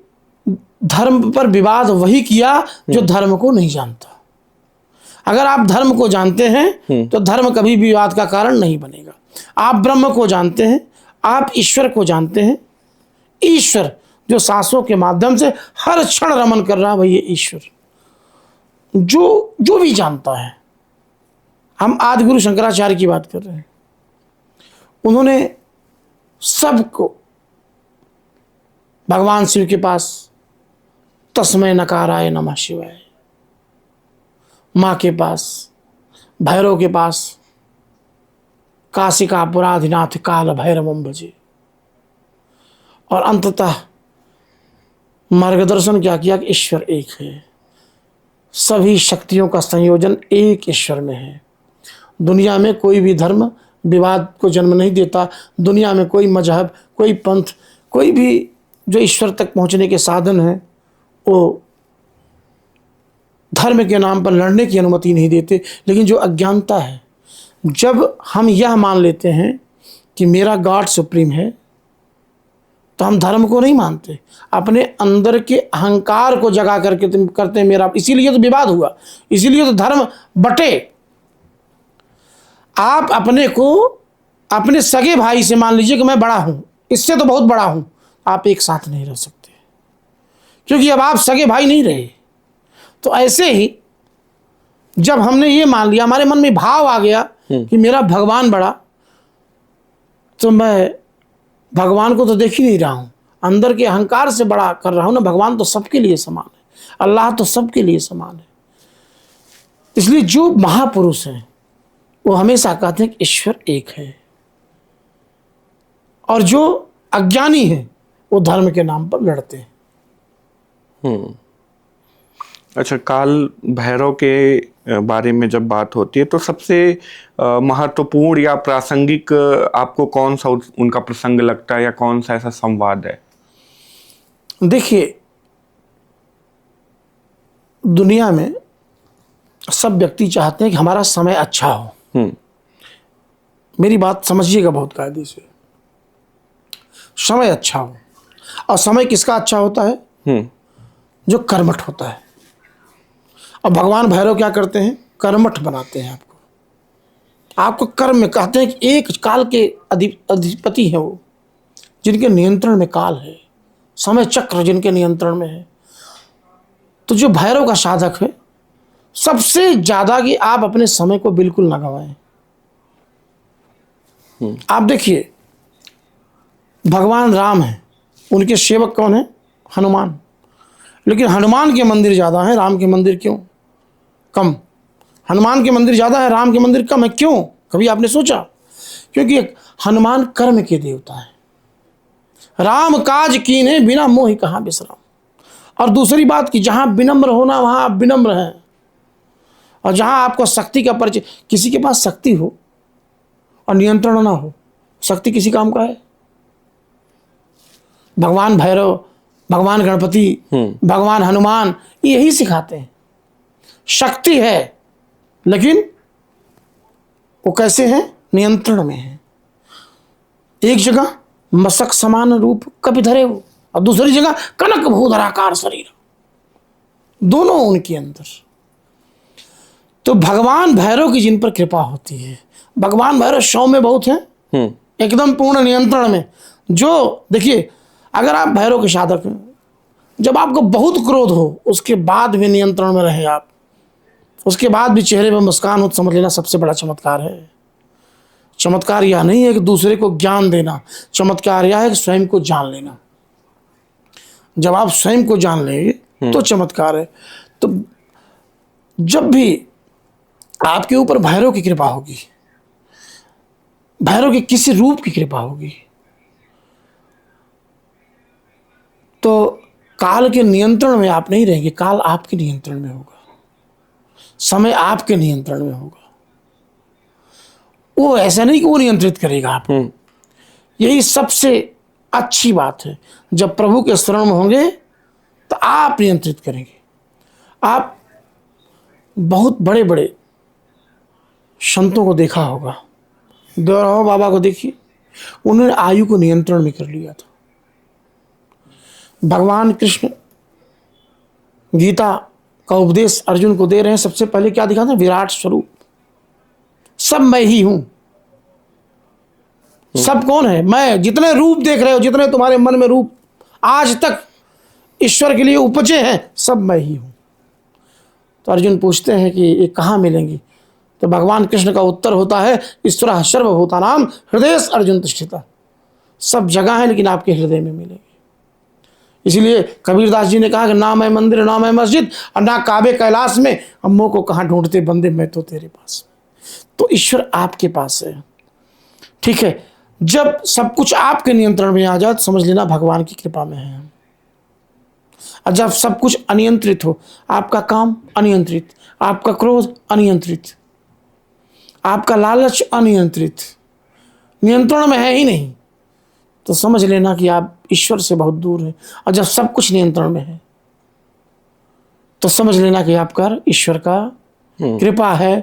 धर्म पर विवाद वही किया जो धर्म को नहीं जानता। अगर आप धर्म को जानते हैं तो धर्म कभी भी विवाद का कारण नहीं बनेगा। आप ब्रह्म को जानते हैं, आप ईश्वर को जानते हैं। ईश्वर जो सांसों के माध्यम से हर क्षण रमन कर रहा है, वही ईश्वर जो भी जानता है। हम आदि गुरु शंकराचार्य की बात कर रहे हैं। उन्होंने सबको भगवान शिव के पास तस्मै नकाराय नमः शिवाय, माँ के पास, भैरव के पास काशिकापुराधिनाथ काल भैरवम भजे। और अंततः मार्गदर्शन क्या किया कि ईश्वर एक है, सभी शक्तियों का संयोजन एक ईश्वर में है। दुनिया में कोई भी धर्म विवाद को जन्म नहीं देता। दुनिया में कोई मजहब, कोई पंथ, कोई भी जो ईश्वर तक पहुंचने के साधन हैं, वो धर्म के नाम पर लड़ने की अनुमति नहीं देते। लेकिन जो अज्ञानता है, जब हम यह मान लेते हैं कि मेरा गॉड सुप्रीम है, तो हम धर्म को नहीं मानते, अपने अंदर के अहंकार को जगा करके तुम करते हैं मेरा। इसीलिए तो विवाद हुआ, इसीलिए तो धर्म बटे। आप अपने को अपने सगे भाई से मान लीजिए कि मैं बड़ा हूं, इससे तो बहुत बड़ा हूं, आप एक साथ नहीं रह सकते, क्योंकि अब आप सगे भाई नहीं रहे। तो ऐसे ही जब हमने ये मान लिया, हमारे मन में भाव आ गया कि मेरा भगवान बड़ा, तो मैं भगवान को तो देख ही नहीं रहा हूं, अंदर के अहंकार से बड़ा कर रहा हूं ना। भगवान तो सबके लिए समान है, अल्लाह तो सबके लिए समान है। इसलिए जो महापुरुष हैं वो हमेशा कहते हैं कि ईश्वर एक है, और जो अज्ञानी है वो धर्म के नाम पर लड़ते हैं। अच्छा, काल भैरव के बारे में जब बात होती है तो सबसे महत्वपूर्ण या प्रासंगिक आपको कौन सा उनका प्रसंग लगता है, या कौन सा ऐसा संवाद है? देखिए, दुनिया में सब व्यक्ति चाहते हैं कि हमारा समय अच्छा हो। मेरी बात समझिएगा बहुत कायदे से। समय अच्छा हो, और समय किसका अच्छा होता है? जो कर्मठ होता है। और भगवान भैरव क्या करते हैं? कर्मठ बनाते हैं आपको कर्म में। कहते हैं कि एक काल के अधिपति हैं वो, जिनके नियंत्रण में काल है, समय चक्र जिनके नियंत्रण में है। तो जो भैरव का साधक है, सबसे ज्यादा कि आप अपने समय को बिल्कुल ना गंवाएं। आप देखिए, भगवान राम है, उनके सेवक कौन है? हनुमान। लेकिन हनुमान के मंदिर ज्यादा है, राम के मंदिर क्यों कम? हनुमान के मंदिर ज्यादा है, राम के मंदिर कम है, क्यों? कभी आपने सोचा? क्योंकि हनुमान कर्म के देवता है। राम काज कीन्हे बिना मोहि कहाँ विश्राम। और दूसरी बात कि जहां विनम्र होना वहां आप विनम्र हैं, और जहां आपको शक्ति का परिचय, किसी के पास शक्ति हो और नियंत्रण ना हो, शक्ति किसी काम का है? भगवान भैरव, भगवान गणपति, भगवान हनुमान यही सिखाते हैं। शक्ति है, लेकिन वो कैसे है? नियंत्रण में है। एक जगह मशक समान रूप कपि धरे हो, और दूसरी जगह कनक भूधराकार शरीर, दोनों उनके अंदर। तो भगवान भैरव की जिन पर कृपा होती है, भगवान भैरव 100 में बहुत हैं, एकदम पूर्ण नियंत्रण में। जो देखिए, अगर आप भैरव के साधक हैं, जब आपको बहुत क्रोध हो, उसके बाद भी नियंत्रण में रहे आप, उसके बाद भी चेहरे पर मुस्कान हो, तो समझ लेना सबसे बड़ा चमत्कार है। चमत्कार यह नहीं है कि दूसरे को ज्ञान देना, चमत्कार यह है कि स्वयं को जान लेना। जब आप स्वयं को जान लेंगे तो चमत्कार है। तो जब भी आपके ऊपर भैरव की कृपा होगी, भैरव के किसी रूप की कृपा होगी, तो काल के नियंत्रण में आप नहीं रहेंगे, काल आपके नियंत्रण में होगा, समय आपके नियंत्रण में होगा। वो ऐसा नहीं कि वो नियंत्रित करेगा आपको। यही सबसे अच्छी बात है। जब प्रभु के शरण में होंगे तो आप नियंत्रित करेंगे। आप बहुत बड़े बड़े संतों को देखा होगा, देवराव बाबा को देखिए, उन्होंने आयु को नियंत्रण में कर लिया था। भगवान कृष्ण गीता का उपदेश अर्जुन को दे रहे हैं, सबसे पहले क्या दिखा था? विराट स्वरूप, सब मैं ही हूं। सब कौन है? मैं। जितने रूप देख रहे हो, जितने तुम्हारे मन में रूप आज तक ईश्वर के लिए उपजे हैं, सब मैं ही हूं। तो अर्जुन पूछते हैं कि ये कहाँ मिलेंगी? तो भगवान कृष्ण का उत्तर होता है, ईश्वर सर्वभूतानां हृदय अर्जुन तिष्ठिता। सब जगह है, लेकिन आपके हृदय में मिलेंगे। इसलिए कबीरदास जी ने कहा कि ना मैं मंदिर, ना मैं मस्जिद, और ना काबे कैलाश में, अम्मों को कहाँ ढूंढते बंदे, मैं तो तेरे पास। तो ईश्वर आपके पास है। ठीक है, जब सब कुछ आपके नियंत्रण में आ जाए तो समझ लेना भगवान की कृपा में है। और जब सब कुछ अनियंत्रित हो, आपका काम अनियंत्रित, आपका क्रोध अनियंत्रित, आपका लालच अनियंत्रित, नियंत्रण में है ही नहीं, तो समझ लेना कि आप ईश्वर से बहुत दूर हैं। और जब सब कुछ नियंत्रण में है तो समझ लेना कि आपका ईश्वर का कृपा है।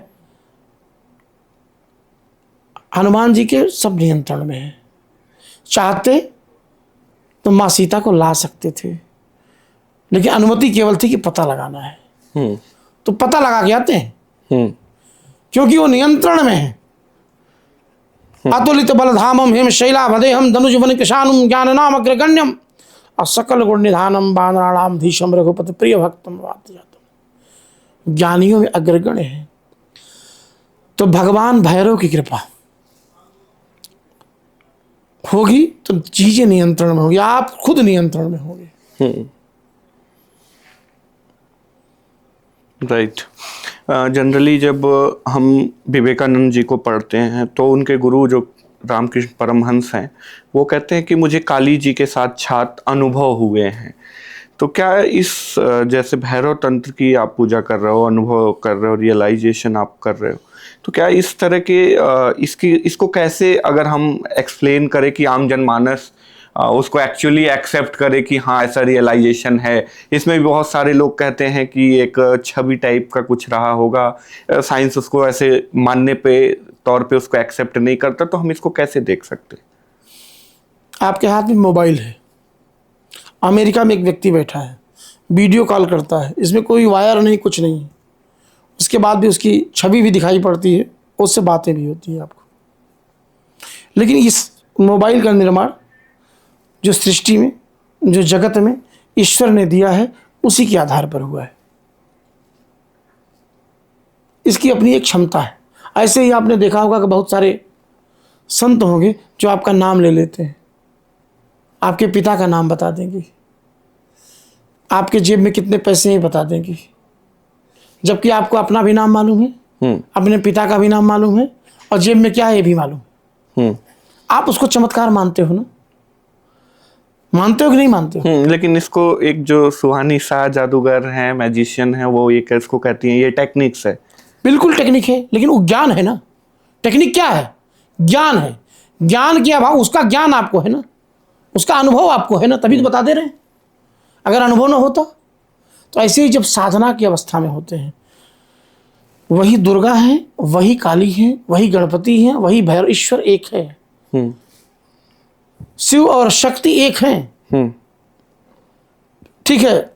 हनुमान जी के सब नियंत्रण में है। चाहते तो माँ सीता को ला सकते थे, लेकिन अनुमति केवल थी कि पता लगाना है, तो पता लगा के आते हैं, क्योंकि वो नियंत्रण में है। अतुलित बलधामम हिम शैलाभदेहम धनुज वन किशानुम ज्ञान नाम अग्रगण्यम और सकल गुण निधानम बानराणाम धीशम रघुपति प्रिय भक्तम वात जातम। ज्ञानियों में अग्रगण्य है। तो भगवान भैरव की कृपा होगी तो चीजें नियंत्रण में होगी, आप खुद नियंत्रण में होंगे। राइट। जनरली जब हम विवेकानंद जी को पढ़ते हैं तो उनके गुरु जो रामकृष्ण परमहंस हैं वो कहते हैं कि मुझे काली जी के साक्षात अनुभव हुए हैं। तो क्या इस जैसे भैरव तंत्र की आप पूजा कर रहे हो, अनुभव कर रहे हो, रियलाइजेशन आप कर रहे हो, तो क्या इस तरह के इसको कैसे अगर हम एक्सप्लेन करें कि आम जनमानस उसको एक्चुअली एक्सेप्ट करे कि हाँ ऐसा रियलाइजेशन है। इसमें भी बहुत सारे लोग कहते हैं कि एक छवि टाइप का कुछ रहा होगा, साइंस उसको ऐसे मानने पे तौर पे उसको एक्सेप्ट नहीं करता, तो हम इसको कैसे देख सकते? आपके हाथ में मोबाइल है, अमेरिका में एक व्यक्ति बैठा है, वीडियो कॉल करता है, इसमें कोई वायर नहीं, कुछ नहीं, उसके बाद भी उसकी छवि भी दिखाई पड़ती है, उससे बातें भी होती हैं आपको। लेकिन इस मोबाइल का निर्माण जो सृष्टि में, जो जगत में ईश्वर ने दिया है, उसी के आधार पर हुआ है। इसकी अपनी एक क्षमता है। ऐसे ही आपने देखा होगा कि बहुत सारे संत होंगे जो आपका नाम ले लेते हैं, आपके पिता का नाम बता देंगे, आपके जेब में कितने पैसे हैं बता देंगे, जबकि आपको अपना भी नाम मालूम है, अपने पिता का भी नाम मालूम है, और जेब में क्या है ये भी मालूम है। आप उसको चमत्कार मानते हो ना? मानते हो कि नहीं मानते हो? लेकिन इसको एक जो सुहानी शाह जादूगर हैं, मैजिशियन हैं, वो ये इसको कहती हैं ये टेक्निक्स है। बिल्कुल टेक्निक है, लेकिन वो ज्ञान है ना। टेक्निक क्या है? ज्ञान है। ज्ञान के अभाव, उसका ज्ञान आपको है ना, उसका अनुभव आपको है ना, तभी तो बता दे रहे हैं। अगर अनुभव ना होता तो ऐसे ही जब साधना की अवस्था में होते हैं, वही दुर्गा है, वही काली है, वही गणपति है, वही भैरव, ईश्वर एक है। शिव और शक्ति एक हैं। ठीक है।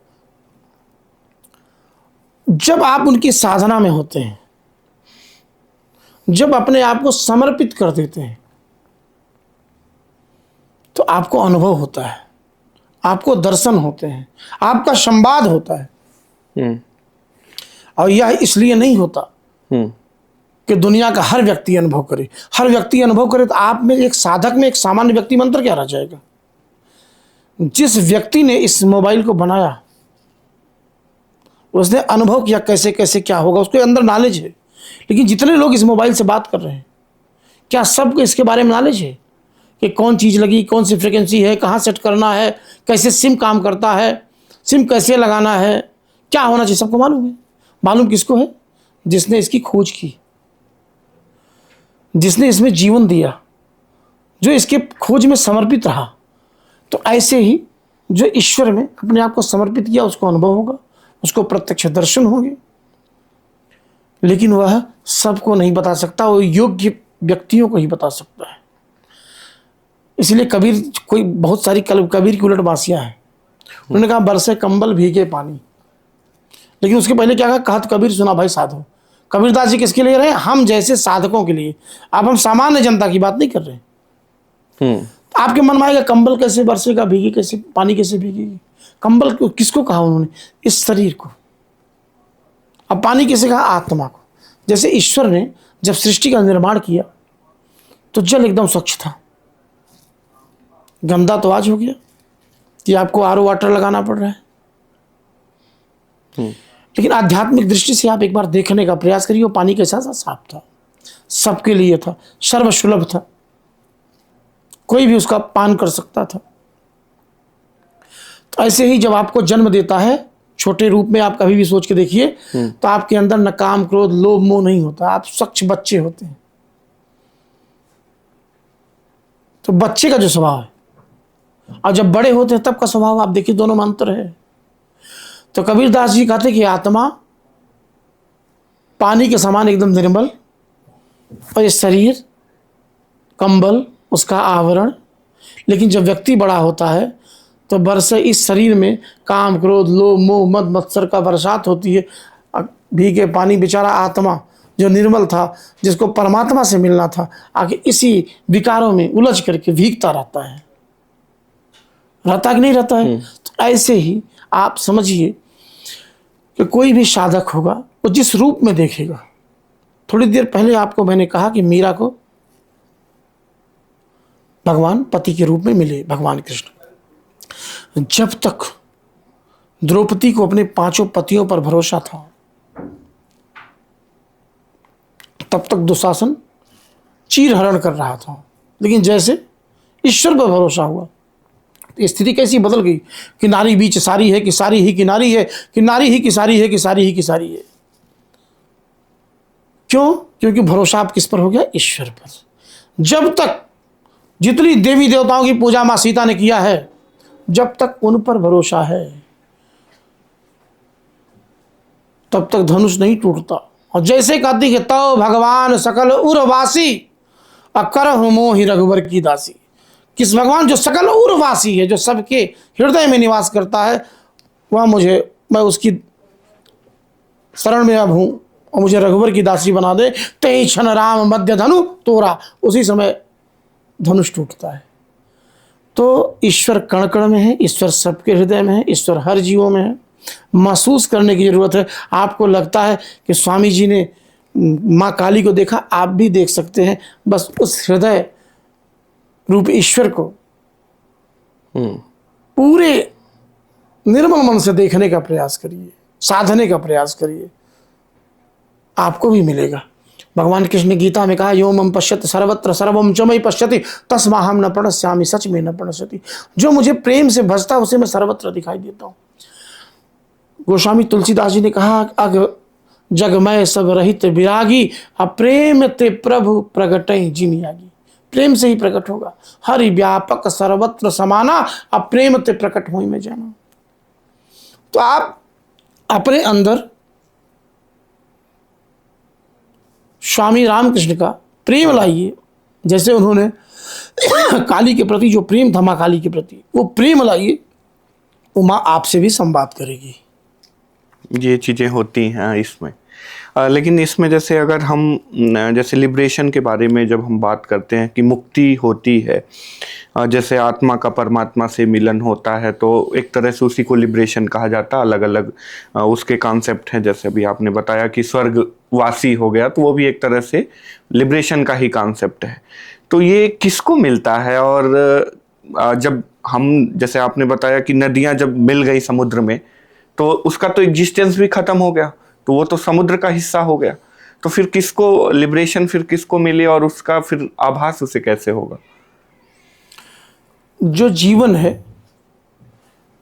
जब आप उनकी साधना में होते हैं, जब अपने आप को समर्पित कर देते हैं, तो आपको अनुभव होता है, आपको दर्शन होते हैं, आपका संवाद होता है। और यह इसलिए नहीं होता कि दुनिया का हर व्यक्ति अनुभव करे। हर व्यक्ति अनुभव करे तो आप में, एक साधक में, एक सामान्य व्यक्ति मंत्र क्या रह जाएगा? जिस व्यक्ति ने इस मोबाइल को बनाया, उसने अनुभव किया कैसे कैसे क्या होगा, उसके अंदर नॉलेज है। लेकिन जितने लोग इस मोबाइल से बात कर रहे हैं, क्या सबको इसके बारे में नॉलेज है कि कौन चीज़ लगी, कौन सी फ्रिक्वेंसी है, कहाँ सेट करना है, कैसे सिम काम करता है, सिम कैसे लगाना है, क्या होना चाहिए, सबको मालूम है। मालूम किसको है? जिसने इसकी खोज की, जिसने इसमें जीवन दिया, जो इसके खोज में समर्पित रहा। तो ऐसे ही जो ईश्वर में अपने आप को समर्पित किया, उसको अनुभव होगा, उसको प्रत्यक्ष दर्शन होंगे। लेकिन वह सबको नहीं बता सकता, वो योग्य व्यक्तियों को ही बता सकता है। इसलिए कबीर, कोई बहुत सारी कबीर की उलट बासियां हैं। उन्होंने कहा बरसे कंबल भीगे पानी, लेकिन उसके पहले क्या कहा? कहत कबीर सुना भाई साधो। कबीरदास जी किसके लिए रहे? हम जैसे साधकों के लिए। अब हम सामान्य जनता की बात नहीं कर रहे। आपके मन में आएगा कंबल कैसे बरसेगा, भीगी कैसे, पानी कैसे भीगेगी? कंबल किसको कहा उन्होंने? इस शरीर को। अब पानी किसे कहा? आत्मा को। जैसे ईश्वर ने जब सृष्टि का निर्माण किया तो जल एकदम स्वच्छ था, गंदा तो आज हो गया कि आपको आरओ वाटर लगाना पड़ रहा है। लेकिन आध्यात्मिक दृष्टि से आप एक बार देखने का प्रयास करिए, वो पानी कैसा सा साफ था, सबके लिए था, सर्वसुलभ था। कोई भी उसका पान कर सकता था। तो ऐसे ही जब आपको जन्म देता है छोटे रूप में, आप कभी भी सोच के देखिए, तो आपके अंदर न काम क्रोध लोभ मोह नहीं होता, आप स्वच्छ बच्चे होते हैं। तो बच्चे का जो स्वभाव है, और जब बड़े होते हैं तब का स्वभाव आप देखिए, दोनों में अंतर है। तो कबीरदास जी कहते कि आत्मा पानी के समान एकदम निर्मल, और ये शरीर कंबल उसका आवरण। लेकिन जब व्यक्ति बड़ा होता है तो बरसे इस शरीर में काम क्रोध लोभ मोह मद मत्सर का बरसात होती है। भीगे पानी बेचारा आत्मा जो निर्मल था, जिसको परमात्मा से मिलना था, आगे इसी विकारों में उलझ करके भीगता रहता है। रहता कि नहीं रहता है? तो ऐसे ही आप समझिए कि कोई भी साधक होगा वो जिस रूप में देखेगा। थोड़ी देर पहले आपको मैंने कहा कि मीरा को भगवान पति के रूप में मिले, भगवान कृष्ण। जब तक द्रौपदी को अपने 5 पतियों पर भरोसा था, तब तक दुशासन चीर हरण कर रहा था। लेकिन जैसे ईश्वर पर भरोसा हुआ तो स्थिति कैसी बदल गई कि नारी बीच सारी है कि सारी ही की नारी है, कि नारी ही की सारी है कि सारी ही की सारी है। क्यों? क्योंकि भरोसा आप किस पर हो गया? ईश्वर पर। जब तक जितनी देवी देवताओं की पूजा मां सीता ने किया है, जब तक उन पर भरोसा है तब तक धनुष नहीं टूटता। और जैसे कहती कि तव भगवान सकल उर्वासी, अकर मोहि रघुवर की दासी। किस भगवान? जो सकल उर्वासी है, जो सबके हृदय में निवास करता है, वह मैं उसकी शरण में अब हूं और मुझे रघुवर की दासी बना दे। तई क्षण राम मध्य धनु तोरा, उसी समय धनुष टूटता है। तो ईश्वर कण कण में है, ईश्वर सबके हृदय में है, ईश्वर हर जीवों में है। महसूस करने की जरूरत है। आपको लगता है कि स्वामी जी ने माँ काली को देखा, आप भी देख सकते हैं। बस उस हृदय रूप ईश्वर को पूरे निर्मल मन से देखने का प्रयास करिए, साधने का प्रयास करिए, आपको भी मिलेगा। भगवान कृष्ण ने गीता में कहा, यो मम पश्यति सर्वत्र सर्वम च मयि पश्यति तस्माहम न प्रणश्यामि सच में न प्रणश्यति। जो मुझे प्रेम से भजता उसे मैं सर्वत्र दिखाई देता हूँ। गोस्वामी तुलसीदास जी ने कहा, अग जगमय सब रहित विरागी, अप्रेम ते प्रभु प्रगटै जिमियागी। प्रेम से ही प्रकट होगा। हरि व्यापक सर्वत्र समाना, अप्रेम ते प्रकट हुई में जाना। तो आप अपने अंदर स्वामी रामकृष्ण का प्रेम लाइए। जैसे उन्होंने काली के प्रति जो प्रेम था, माँ काली के प्रति, वो प्रेम लाइए, वो माँ आपसे भी संवाद करेगी। ये चीज़ें होती हैं इसमें। लेकिन इसमें जैसे अगर हम जैसे लिबरेशन के बारे में जब हम बात करते हैं कि मुक्ति होती है, जैसे आत्मा का परमात्मा से मिलन होता है, तो एक तरह से उसी को लिबरेशन कहा जाता है। अलग अलग उसके कॉन्सेप्ट हैं। जैसे अभी आपने बताया कि स्वर्गवासी हो गया, तो वो भी एक तरह से लिबरेशन का ही कॉन्सेप्ट है। तो ये किसको मिलता है? और जब हम, जैसे आपने बताया कि नदियाँ जब मिल गई समुद्र में, तो उसका तो एग्जिस्टेंस भी खत्म हो गया, तो वो तो समुद्र का हिस्सा हो गया। तो फिर किसको लिबरेशन फिर किसको मिले और उसका फिर आभास उसे कैसे होगा? जो जीवन है,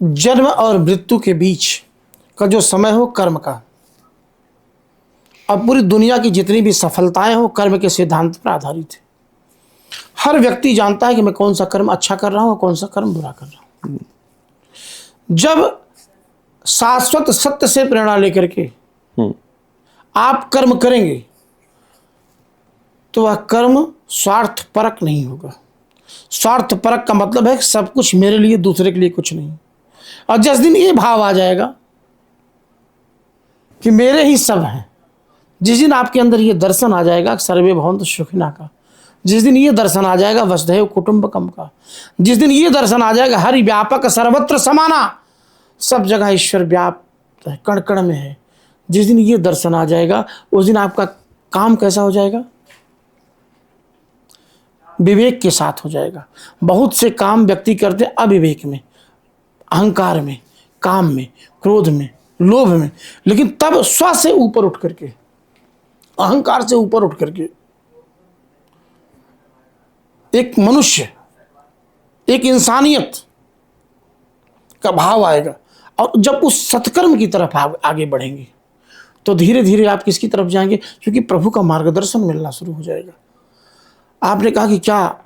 जन्म और मृत्यु के बीच का जो समय हो कर्म का, अब पूरी दुनिया की जितनी भी सफलताएं हो कर्म के सिद्धांत पर आधारित है। हर व्यक्ति जानता है कि मैं कौन सा कर्म अच्छा कर रहा हूं और कौन सा कर्म बुरा कर रहा हूं। जब शाश्वत सत्य से प्रेरणा लेकर के आप कर्म करेंगे तो वह कर्म स्वार्थ परक नहीं होगा। स्वार्थ परक का मतलब है कि सब कुछ मेरे लिए, दूसरे के लिए कुछ नहीं। और जिस दिन ये भाव आ जाएगा कि मेरे ही सब हैं, जिस दिन आपके अंदर ये दर्शन आ जाएगा सर्वे भवन्तु सुखिनः का, जिस दिन ये दर्शन आ जाएगा वसुधैव कुटुंबकम का, जिस दिन ये दर्शन आ जाएगा हरि व्यापक सर्वत्र समाना, सब जगह ईश्वर व्याप्त है, कण कण में है, जिस दिन ये दर्शन आ जाएगा उस दिन आपका काम कैसा हो जाएगा? विवेक के साथ हो जाएगा। बहुत से काम व्यक्ति करते अविवेक में, अहंकार में, काम में, क्रोध में, लोभ में, लेकिन तब स्व से ऊपर उठ करके, अहंकार से ऊपर उठ करके एक मनुष्य एक इंसानियत का भाव आएगा। और जब उस सत्कर्म की तरफ आगे बढ़ेंगे तो धीरे धीरे आप किसकी तरफ जाएंगे? क्योंकि प्रभु का मार्गदर्शन मिलना शुरू हो जाएगा। आपने कहा कि क्या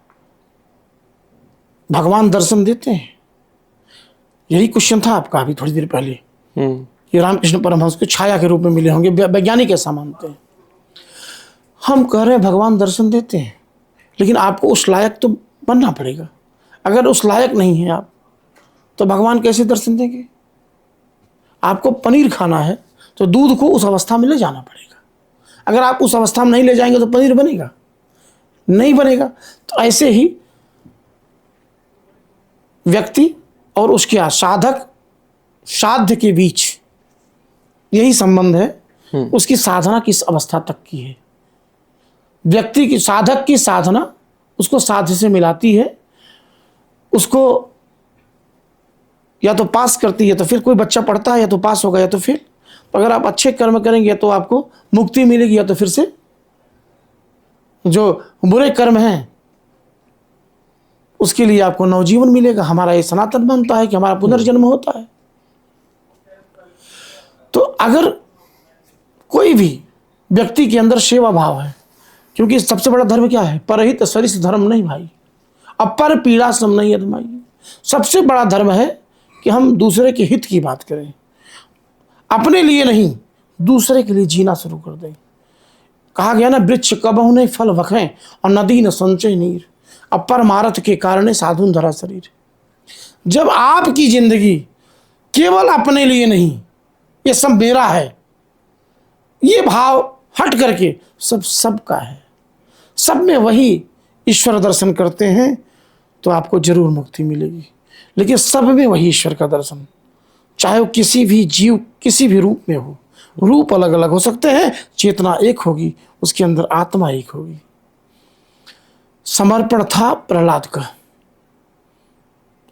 भगवान दर्शन देते हैं? यही क्वेश्चन था आपका अभी थोड़ी देर पहले कि रामकृष्ण परमहंस को छाया के रूप में मिले होंगे, वैज्ञानिक ऐसा मानते हैं। हम कह रहे हैं भगवान दर्शन देते हैं, लेकिन आपको उस लायक तो बनना पड़ेगा। अगर उस लायक नहीं है आप, तो भगवान कैसे दर्शन देंगे? आपको पनीर खाना है तो दूध को उस अवस्था में ले जाना पड़ेगा। अगर आप उस अवस्था में नहीं ले जाएंगे तो पनीर बनेगा? नहीं बनेगा। तो ऐसे ही व्यक्ति और उसके साधक साध्य के बीच यही संबंध है। उसकी साधना किस अवस्था तक की है? व्यक्ति की, साधक की साधना उसको साध्य से मिलाती है, उसको या तो पास करती है, तो फिर कोई बच्चा पढ़ता है या तो पास होगा या तो फिर, अगर आप अच्छे कर्म करेंगे तो आपको मुक्ति मिलेगी, या तो फिर से जो बुरे कर्म हैं उसके लिए आपको नवजीवन मिलेगा। हमारा ये सनातन मानता है कि हमारा पुनर्जन्म होता है। तो अगर कोई भी व्यक्ति के अंदर सेवा भाव है, क्योंकि सबसे बड़ा धर्म क्या है? परहित सरिस धर्म नहीं भाई, अपर पीड़ा सम नहीं अधमाई। सबसे बड़ा धर्म है कि हम दूसरे के हित की बात करें, अपने लिए नहीं, दूसरे के लिए जीना शुरू कर दें। कहा गया ना, वृक्ष कबहु नहीं फल वखें और नदी न संचय नीर, अपर मारथ के कारण साधुन धरा शरीर। जब आपकी जिंदगी केवल अपने लिए नहीं, ये सब मेरा है, ये भाव हट करके सबका है, सब में वही ईश्वर दर्शन करते हैं, तो आपको जरूर मुक्ति मिलेगी। लेकिन सब में वही ईश्वर का दर्शन, चाहे वो किसी भी जीव किसी भी रूप में हो, रूप अलग अलग हो सकते हैं, चेतना एक होगी, उसके अंदर आत्मा एक होगी। समर्पण था प्रहलाद का,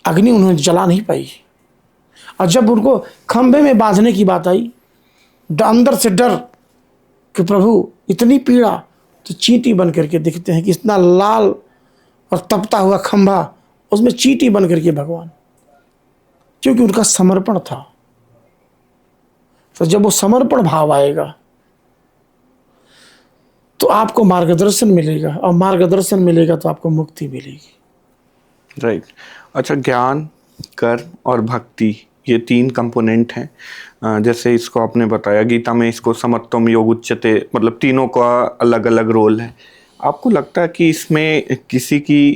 अग्नि उन्होंने जला नहीं पाई, और जब उनको खंभे में बांधने की बात आई, अंदर से डर कि प्रभु इतनी पीड़ा, तो चींटी बन करके दिखते हैं कि इतना लाल और तपता हुआ खंभा, उसमें चींटी बन करके भगवान, क्योंकि उनका समर्पण था। तो जब वो समर्पण भाव आएगा तो आपको मार्गदर्शन मिलेगा, और मार्गदर्शन मिलेगा तो आपको मुक्ति मिलेगी। राइट। अच्छा, ज्ञान, कर्म और भक्ति, ये 3 कंपोनेंट हैं। जैसे इसको आपने बताया, गीता में इसको समत्वम योग उच्यते, मतलब तीनों का अलग अलग रोल है। आपको लगता है कि इसमें किसी की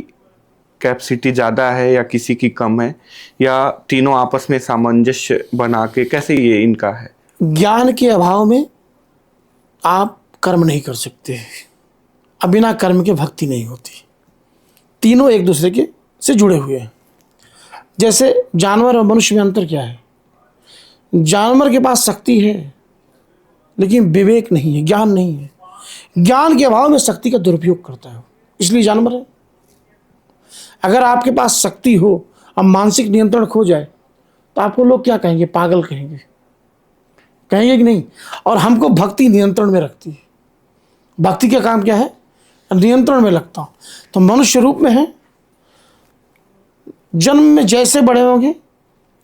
कैपेसिटी ज़्यादा है या किसी की कम है, या तीनों आपस में सामंजस्य बना के कैसे ये इनका है? ज्ञान के अभाव में आप कर्म नहीं कर सकते, अब बिना कर्म के भक्ति नहीं होती। तीनों एक दूसरे के से जुड़े हुए हैं। जैसे जानवर और मनुष्य में अंतर क्या है? जानवर के पास शक्ति है लेकिन विवेक नहीं है, ज्ञान नहीं है। ज्ञान के अभाव में शक्ति का दुरुपयोग करता है, इसलिए जानवर है। अगर आपके पास शक्ति हो और मानसिक नियंत्रण खो जाए तो आपको लोग क्या कहेंगे? पागल कहेंगे, कहेंगे कि नहीं? और हमको भक्ति नियंत्रण में रखती है। भक्ति का काम क्या है? नियंत्रण में लगता हूँ। तो मनुष्य रूप में है, जन्म में जैसे बड़े होंगे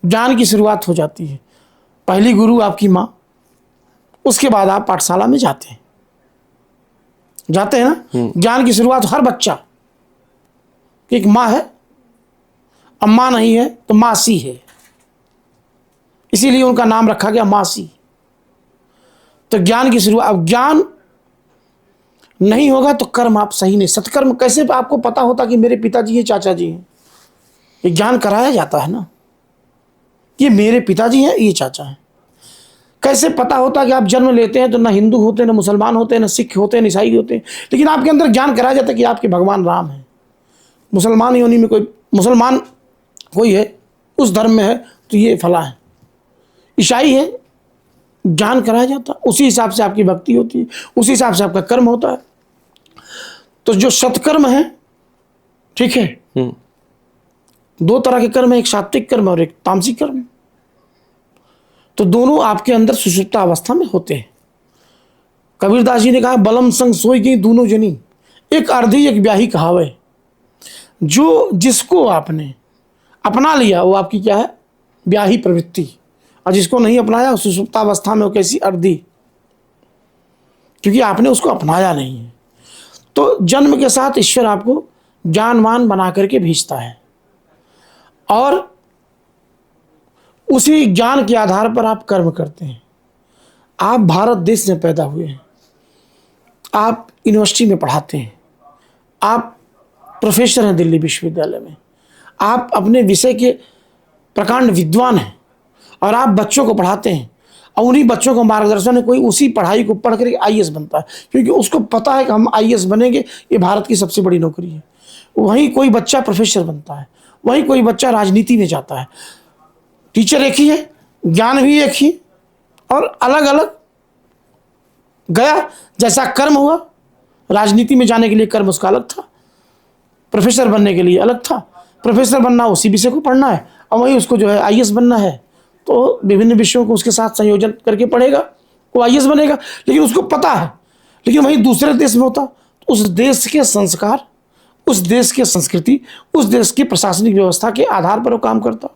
ज्ञान की शुरुआत हो जाती है। पहली गुरु आपकी माँ, उसके बाद आप पाठशाला में जाते हैं ना। ज्ञान की शुरुआत हर बच्चा, एक माँ है, अब माँ नहीं है तो मासी है, इसीलिए उनका नाम रखा गया मासी। तो ज्ञान की शुरुआत, अब ज्ञान नहीं होगा तो कर्म आप सही नहीं। सत्कर्म कैसे आपको पता होता कि मेरे पिताजी हैं, चाचा जी हैं? ये ज्ञान कराया जाता है ना, ये मेरे पिताजी हैं, ये चाचा हैं। कैसे पता होता कि आप जन्म लेते हैं तो ना हिंदू होते, ना मुसलमान होते, ना सिख होते, ना ईसाई होते, लेकिन आपके अंदर ज्ञान कराया जाता है कि आपके भगवान राम हैं। मुसलमान योनि में कोई मुसलमान कोई है, उस धर्म में है तो ये फला है, ईसाई है, ज्ञान कराया जाता, उसी हिसाब से आपकी भक्ति होती है, उसी हिसाब से आपका कर्म होता है। तो जो सत्कर्म है, ठीक है, 2 तरह के कर्म है, एक सात्विक कर्म और एक तामसिक कर्म। तो दोनों आपके अंदर सुषुप्त अवस्था में होते हैं। कबीरदास जी ने कहा, बलम संग सोई गई दोनों जनी, एक अर्धी एक ब्याही कहावे। जो जिसको आपने अपना लिया वो आपकी क्या है, ब्याही प्रवृत्ति, और जिसको नहीं अपनाया सुषुप्तावस्था में वो कैसी, अर्धी, क्योंकि आपने उसको अपनाया नहीं है। तो जन्म के साथ ईश्वर आपको ज्ञानवान बना करके भेजता है, और उसी ज्ञान के आधार पर आप कर्म करते हैं। आप भारत देश में पैदा हुए हैं, आप यूनिवर्सिटी में पढ़ाते हैं, आप प्रोफेसर हैं दिल्ली विश्वविद्यालय में, आप अपने विषय के प्रकांड विद्वान हैं, और आप बच्चों को पढ़ाते हैं, और उन्हीं बच्चों को मार्गदर्शन है, कोई उसी पढ़ाई को पढ़ करके आईएएस बनता है, क्योंकि उसको पता है कि हम आईएएस बनेंगे, ये भारत की सबसे बड़ी नौकरी है। वहीं कोई बच्चा प्रोफेसर बनता है, वहीं कोई बच्चा राजनीति में जाता है। टीचर एक ही है, ज्ञान भी एक ही, और अलग अलग गया, जैसा कर्म हुआ। राजनीति में जाने के लिए कर्म उसका अलग था, प्रोफेसर बनने के लिए अलग था। प्रोफेसर बनना उसी विषय को पढ़ना है, और वहीं उसको जो है आईएएस बनना है, तो विभिन्न विषयों को उसके साथ संयोजन करके पढ़ेगा, वो आईएएस बनेगा। लेकिन उसको पता है, लेकिन वहीं दूसरे देश में होता तो उस देश के संस्कार, उस देश की संस्कृति, उस देश की प्रशासनिक व्यवस्था के आधार पर वो काम करता।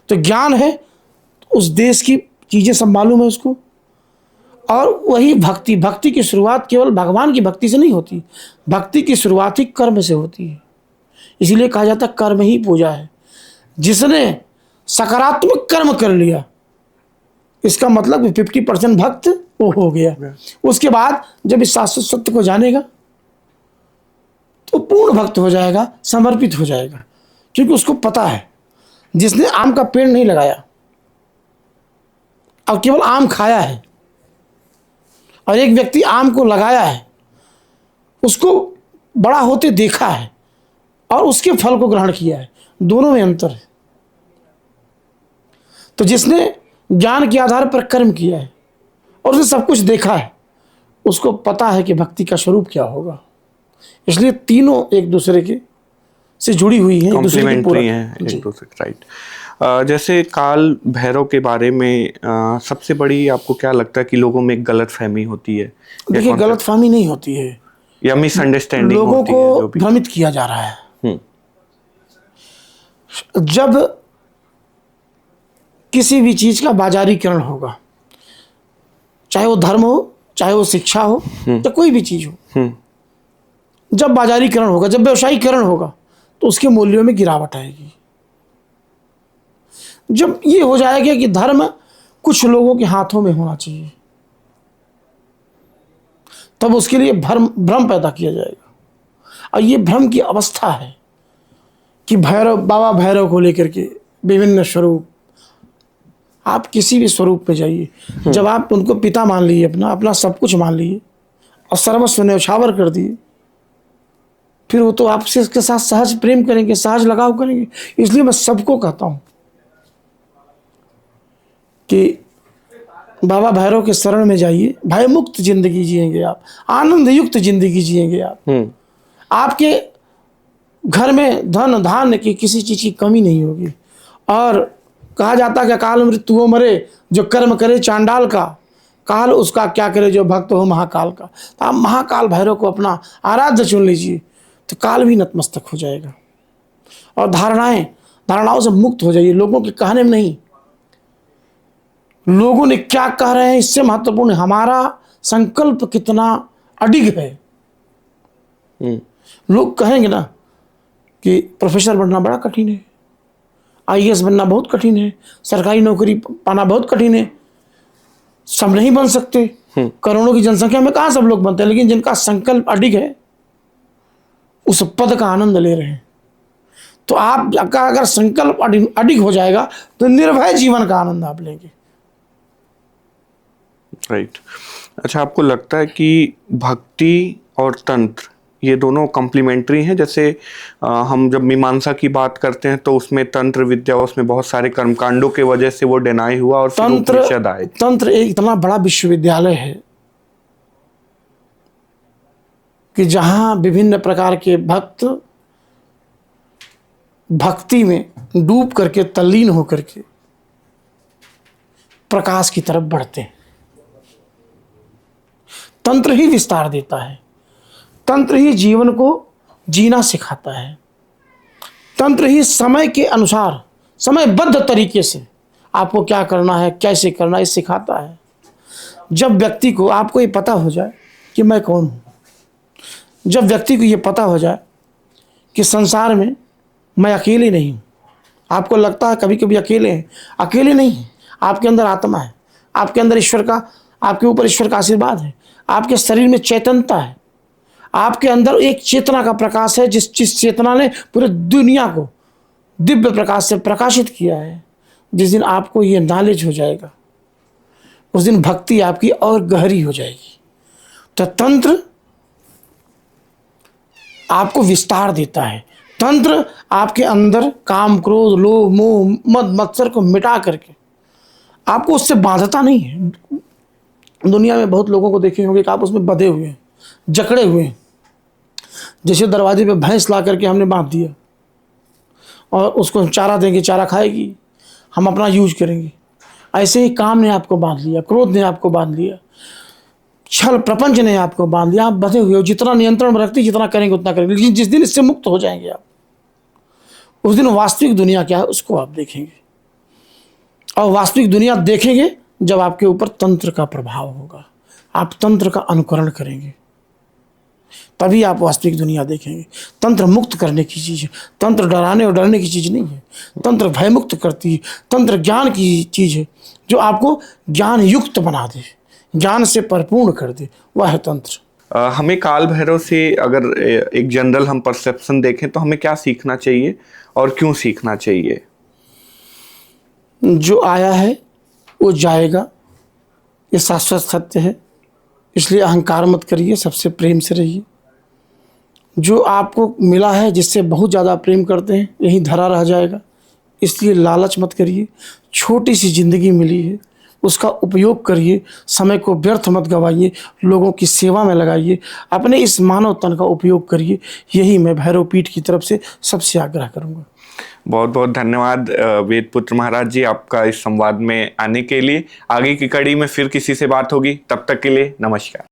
तो ज्ञान है तो उस देश की चीज़ें सब मालूम है उसको। और वही भक्ति, भक्ति की शुरुआत केवल भगवान की भक्ति से नहीं होती, भक्ति की शुरुआत ही कर्म से होती है। इसीलिए कहा जाता है कर्म ही पूजा है। जिसने सकारात्मक कर्म कर लिया, इसका मतलब 50% भक्त वो हो गया। उसके बाद जब इस शाश्वत सत्य को जानेगा तो पूर्ण भक्त हो जाएगा, समर्पित हो जाएगा, क्योंकि उसको पता है। जिसने आम का पेड़ नहीं लगाया और केवल आम खाया है, और एक व्यक्ति आम को लगाया है, उसको बड़ा होते देखा है और उसके फल को ग्रहण किया है, दोनों में अंतर है। तो जिसने ज्ञान के आधार पर कर्म किया है और उसने सब कुछ देखा है, उसको पता है कि भक्ति का स्वरूप क्या होगा। इसलिए तीनों एक दूसरे के से जुड़ी हुई हैं, कॉम्प्लीमेंट्री हैं एक दूसरे, राइट। जैसे काल भैरव के बारे में सबसे बड़ी आपको क्या लगता है कि लोगों में एक गलत फहमी होती है? देखिए, गलत फहमी नहीं होती है, या मिसअंडरस्टैंडिंग लोगों होती है, को जो भी भ्रमित किया जा रहा है। जब किसी भी चीज का बाजारीकरण होगा, चाहे वो धर्म हो, चाहे वो शिक्षा हो, या कोई भी चीज हो, जब बाजारीकरण होगा, जब व्यवसायीकरण होगा, तो उसके मूल्यों में गिरावट आएगी। जब ये हो जाएगा कि धर्म कुछ लोगों के हाथों में होना चाहिए, तब उसके लिए भ्रम पैदा किया जाएगा। और ये भ्रम की अवस्था है कि भैरव, बाबा भैरव को लेकर के विभिन्न स्वरूप, आप किसी भी स्वरूप में जाइए, जब आप उनको पिता मान लिए, अपना सब कुछ मान लिए और सर्वस्व न्यौछावर कर दिए, फिर वो तो आपसे इसके साथ सहज प्रेम करेंगे, सहज लगाव करेंगे। इसलिए मैं सबको कहता हूं कि बाबा भैरव के शरण में जाइए, भय मुक्त जिंदगी जिएंगे आप, आनंद युक्त जिंदगी जिएंगे आप। आपके घर में धन धान्य की किसी चीज की कमी नहीं होगी। और कहा जाता है कि काल मृत्यु हो मरे जो कर्म करे चांडाल का, काल उसका क्या करे जो भक्त हो महाकाल का। तो आप महाकाल भैरव को अपना आराध्य चुन लीजिए, तो काल भी नतमस्तक हो जाएगा। और धारणाओं से मुक्त हो जाइए, लोगों के कहने में नहीं, लोगों ने क्या कह रहे हैं इससे महत्वपूर्ण हमारा संकल्प कितना अडिग है। लोग कहेंगे ना कि प्रोफेसर बनना बड़ा कठिन है, आईएएस बनना बहुत कठिन है, सरकारी नौकरी पाना बहुत कठिन है, सब नहीं बन सकते। करोड़ों की जनसंख्या में कहाँ सब लोग बनते हैं, लेकिन जिनका संकल्प अडिग है उस पद का आनंद ले रहे हैं। तो आपका अगर संकल्प अडिग हो जाएगा तो निर्भय जीवन का आनंद आप लेंगे। राइट। अच्छा, आपको लगता है कि भक्ति और तंत्र ये दोनों कॉम्प्लीमेंट्री हैं? जैसे हम जब मीमांसा की बात करते हैं तो उसमें तंत्र विद्या, उसमें बहुत सारे कर्मकांडों के वजह से वो डिनाई हुआ और तंत्र एक इतना बड़ा विश्वविद्यालय है कि जहां विभिन्न प्रकार के भक्त भक्ति में डूब करके, तल्लीन होकर के प्रकाश की तरफ बढ़ते हैं। तंत्र ही विस्तार देता है, तंत्र ही जीवन को जीना सिखाता है। तंत्र ही समय के अनुसार समयबद्ध तरीके से आपको क्या करना है, कैसे करना है, सिखाता है। जब व्यक्ति को, आपको ये पता हो जाए कि मैं कौन हूँ, जब व्यक्ति को ये पता हो जाए कि संसार में मैं अकेले नहीं हूँ, आपको लगता है कभी कभी अकेले हैं, अकेले नहीं हैं, आपके अंदर आत्मा है, आपके अंदर ईश्वर का, आपके ऊपर ईश्वर का आशीर्वाद है, आपके शरीर में चैतन्यता है, आपके अंदर एक चेतना का प्रकाश है, जिस चेतना ने पूरे दुनिया को दिव्य प्रकाश से प्रकाशित किया है। जिस दिन आपको ये नॉलेज हो जाएगा, उस दिन भक्ति आपकी और गहरी हो जाएगी। तो तंत्र आपको विस्तार देता है। तंत्र आपके अंदर काम, क्रोध, लोभ, मोह, मद मत्सर को मिटा करके आपको उससे बांधता नहीं है। दुनिया में बहुत लोगों को देखे होंगे कि आप उसमें बंधे हुए हैं, जकड़े हुए हैं। जैसे दरवाजे पे भैंस ला करके हमने बांध दिया और उसको चारा देंगे, चारा खाएगी, हम अपना यूज करेंगे। ऐसे ही काम ने आपको बांध लिया, क्रोध ने आपको बांध लिया, छल प्रपंच ने आपको बांध लिया। आप बंधे हुए हो। जितना नियंत्रण में रखते जितना करेंगे उतना करेंगे, लेकिन जिस दिन इससे मुक्त हो जाएंगे आप, उस दिन वास्तविक दुनिया क्या है उसको आप देखेंगे। और वास्तविक दुनिया देखेंगे जब आपके ऊपर तंत्र का प्रभाव होगा, आप तंत्र का अनुकरण करेंगे, तभी आप वास्तविक दुनिया देखेंगे। तंत्र मुक्त करने की चीज़ है, तंत्र डराने और डरने की चीज़ नहीं है। तंत्र भय मुक्त करती है, तंत्र ज्ञान की चीज़ है, जो आपको ज्ञान युक्त बना दे, ज्ञान से परिपूर्ण कर दे, वह है तंत्र। हमें काल भैरव से अगर एक जनरल हम परसेप्शन देखें तो हमें क्या सीखना चाहिए और क्यों सीखना चाहिए? जो आया है वो जाएगा, ये शाश्वत सत्य है। इसलिए अहंकार मत करिए, सबसे प्रेम से रहिए। जो आपको मिला है, जिससे बहुत ज़्यादा प्रेम करते हैं, यहीं धरा रह जाएगा। इसलिए लालच मत करिए। छोटी सी ज़िंदगी मिली है, उसका उपयोग करिए, समय को व्यर्थ मत गवाइए, लोगों की सेवा में लगाइए, अपने इस मानव तन का उपयोग करिए। यही मैं भैरव पीठ की तरफ से सबसे आग्रह करूँगा। बहुत बहुत धन्यवाद वेदपुत्र महाराज जी, आपका इस संवाद में आने के लिए। आगे की कड़ी में फिर किसी से बात होगी, तब तक के लिए नमस्कार।